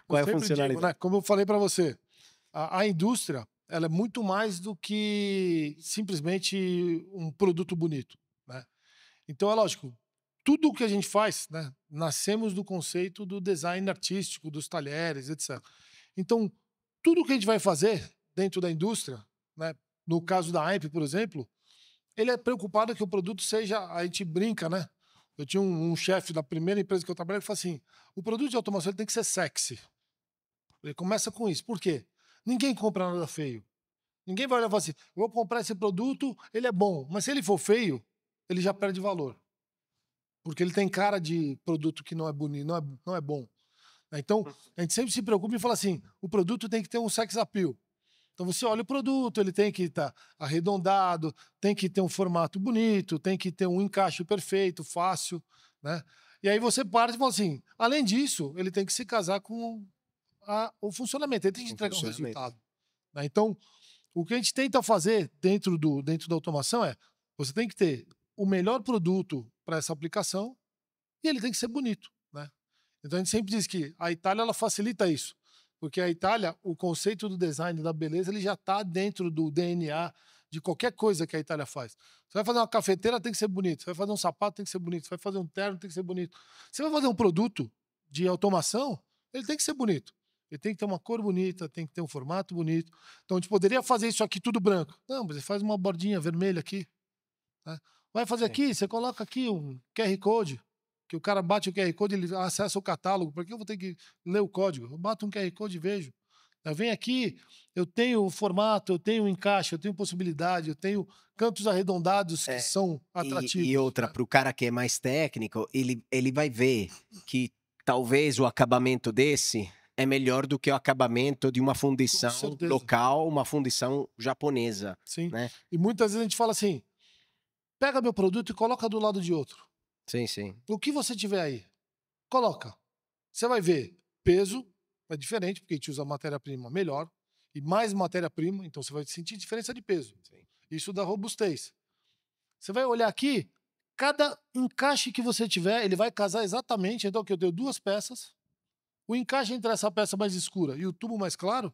Qual é a funcionalidade? Digo, né, como eu falei para você, a indústria ela é muito mais do que simplesmente um produto bonito, né? Então é lógico, tudo o que a gente faz, né, nascemos do conceito do design artístico, dos talheres, etc. Então tudo que a gente vai fazer dentro da indústria, né, no caso da AMP, por exemplo, ele é preocupado que o produto seja... A gente brinca, né? Eu tinha um chefe da primeira empresa que eu trabalhei que falou assim, o produto de automação ele tem que ser sexy. Ele começa com isso. Por quê? Ninguém compra nada feio. Ninguém vai olhar e falar assim, eu vou comprar esse produto, ele é bom. Mas se ele for feio, ele já perde valor. Porque ele tem cara de produto que não é bonito, não é bom. Então, a gente sempre se preocupa e fala assim, o produto tem que ter um sex appeal. Então você olha o produto, ele tem que estar arredondado, tem que ter um formato bonito, tem que ter um encaixe perfeito, fácil, né? E aí você parte e fala assim, além disso, ele tem que se casar com o funcionamento, ele tem que entregar um resultado. Né? Então, o que a gente tenta fazer dentro da automação você tem que ter o melhor produto para essa aplicação e ele tem que ser bonito, né? Então a gente sempre diz que a Itália ela facilita isso, porque a Itália, o conceito do design da beleza, ele já está dentro do DNA de qualquer coisa que a Itália faz. Você vai fazer uma cafeteira, tem que ser bonito. Você vai fazer um sapato, tem que ser bonito. Você vai fazer um terno, tem que ser bonito. Você vai fazer um produto de automação, ele tem que ser bonito. Ele tem que ter uma cor bonita, tem que ter um formato bonito. Então, a gente poderia fazer isso aqui tudo branco. Não, mas você faz uma bordinha vermelha aqui. Né? Vai fazer aqui, você coloca aqui um QR Code, que o cara bate o QR Code, ele acessa o catálogo. Por que eu vou ter que ler o código? Eu bato um QR Code e vejo. Eu venho aqui, eu tenho formato, eu tenho encaixe, eu tenho possibilidade, eu tenho cantos arredondados que são atrativos. E outra, para o cara que é mais técnico, ele vai ver que talvez o acabamento desse é melhor do que o acabamento de uma fundição local, uma fundição japonesa. Sim. Né? E muitas vezes a gente fala assim, pega meu produto e coloca do lado de outro. Sim, sim. O que você tiver aí, coloca. Você vai ver peso, é diferente, porque a gente usa matéria-prima melhor e mais matéria-prima, então você vai sentir diferença de peso. Sim. Isso dá robustez. Você vai olhar aqui, cada encaixe que você tiver, ele vai casar exatamente. Então, aqui eu tenho 2 peças. O encaixe entre essa peça mais escura e o tubo mais claro,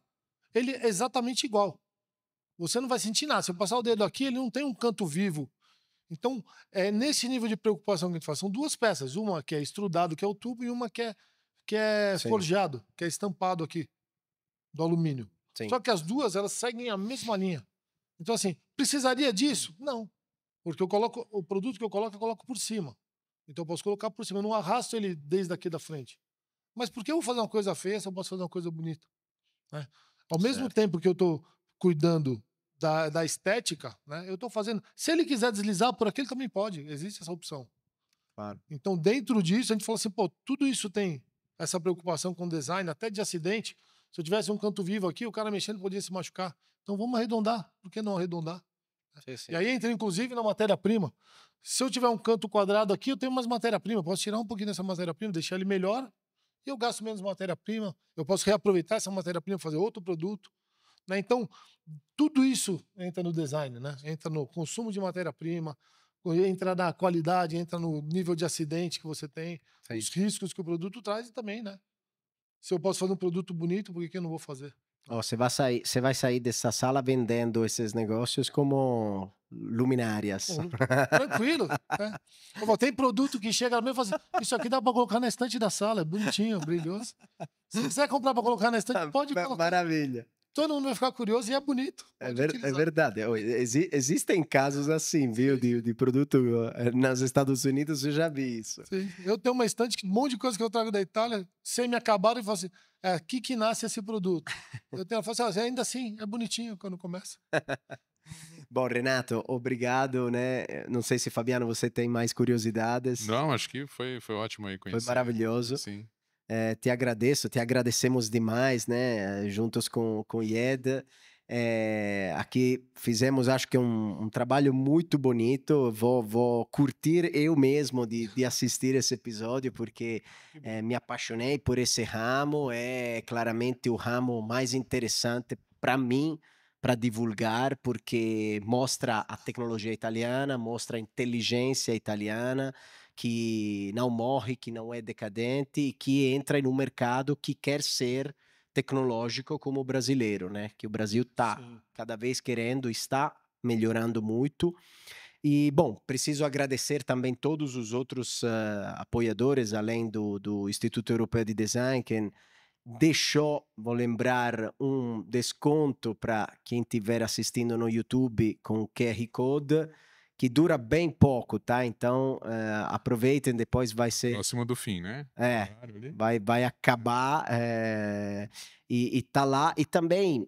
ele é exatamente igual. Você não vai sentir nada. Se eu passar o dedo aqui, ele não tem um canto vivo. Então, é nesse nível de preocupação que a gente faz. São 2 peças. Uma que é estrudado, que é o tubo, e uma que é forjado, que é estampado aqui, do alumínio. Sim. Só que as duas, elas seguem a mesma linha. Então, assim, precisaria disso? Não. Porque eu coloco, o produto que eu coloco por cima. Então, eu posso colocar por cima. Eu não arrasto ele desde aqui da frente. Mas por que eu vou fazer uma coisa feia se eu posso fazer uma coisa bonita? Né? Ao mesmo tempo que eu estou cuidando da estética, né, eu estou fazendo... Se ele quiser deslizar por aqui, ele também pode. Existe essa opção. Claro. Então, dentro disso, a gente fala assim, pô, tudo isso tem essa preocupação com design, até de acidente. Se eu tivesse um canto vivo aqui, o cara mexendo podia se machucar. Então, vamos arredondar. Por que não arredondar? Sim. E aí entra, inclusive, na matéria-prima. Se eu tiver um canto quadrado aqui, eu tenho mais matéria-prima. Posso tirar um pouquinho dessa matéria-prima, deixar ele melhor, e eu gasto menos matéria-prima. Eu posso reaproveitar essa matéria-prima, fazer outro produto. Né? Então, tudo isso entra no design, né? Entra no consumo de matéria-prima, entra na qualidade, entra no nível de acidente que você tem, os riscos que o produto traz e também, né? Se eu posso fazer um produto bonito, por que eu não vou fazer? Você vai sair dessa sala vendendo esses negócios como luminárias. Tranquilo. Né? Tem produto que chega mesmo e fala assim, isso aqui dá para colocar na estante da sala, é bonitinho, brilhoso. Se quiser comprar para colocar na estante, pode colocar. Maravilha. Todo mundo vai ficar curioso e é bonito. É verdade. Existem casos assim, viu? De produto nos Estados Unidos, eu já vi isso. Sim. Eu tenho uma estante, um monte de coisa que eu trago da Itália, semi-acabado, e falo assim, é aqui que nasce esse produto. Eu falo assim, ainda assim, é bonitinho quando começa. Bom, Renato, obrigado, né? Não sei se, Fabiano, você tem mais curiosidades. Não, acho que foi ótimo aí conhecer. Foi maravilhoso. Sim. Te agradecemos demais, né? Juntos com o Ieda. Aqui fizemos, acho que um trabalho muito bonito. Vou curtir eu mesmo de assistir esse episódio, porque me apaixonei por esse ramo. É claramente o ramo mais interessante para mim, para divulgar, porque mostra a tecnologia italiana, mostra a inteligência italiana, que não morre, que não é decadente e que entra em um mercado que quer ser tecnológico como o brasileiro, né? Que o Brasil está cada vez querendo, está melhorando muito. E, bom, preciso agradecer também todos os outros apoiadores, além do Instituto Europeu de Design, que deixou, vou lembrar, um desconto para quem estiver assistindo no YouTube com QR Code, que dura bem pouco, tá? Então, aproveitem, depois vai ser... Próximo do fim, né? Vai acabar e tá lá. E também,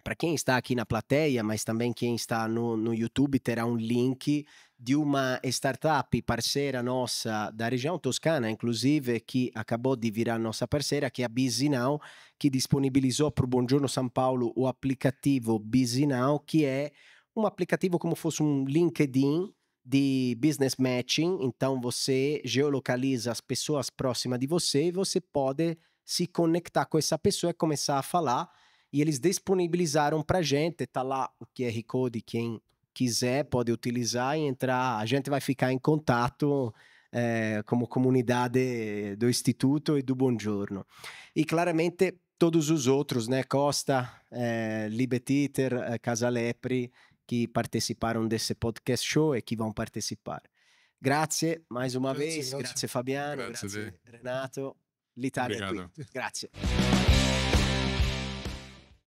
para quem está aqui na plateia, mas também quem está no YouTube, terá um link de uma startup parceira nossa da região toscana, inclusive, que acabou de virar nossa parceira, que é a BusyNow, que disponibilizou para o Buongiorno São Paulo o aplicativo BusyNow, que é um aplicativo como fosse um LinkedIn de business matching. Então você geolocaliza as pessoas próximas de você e você pode se conectar com essa pessoa e começar a falar. E eles disponibilizaram para a gente, tá lá o QR Code, quem quiser pode utilizar e entrar. A gente vai ficar em contato como comunidade do Instituto e do Buongiorno. E claramente todos os outros, né? Costa, Libetiter, Casalepri, que parteciparam desse podcast show e que vão participar. Grazie mais uma vez, grazie Fabiano, Grazie grazie Renato. L'Italia è qui. Obrigado. Grazie.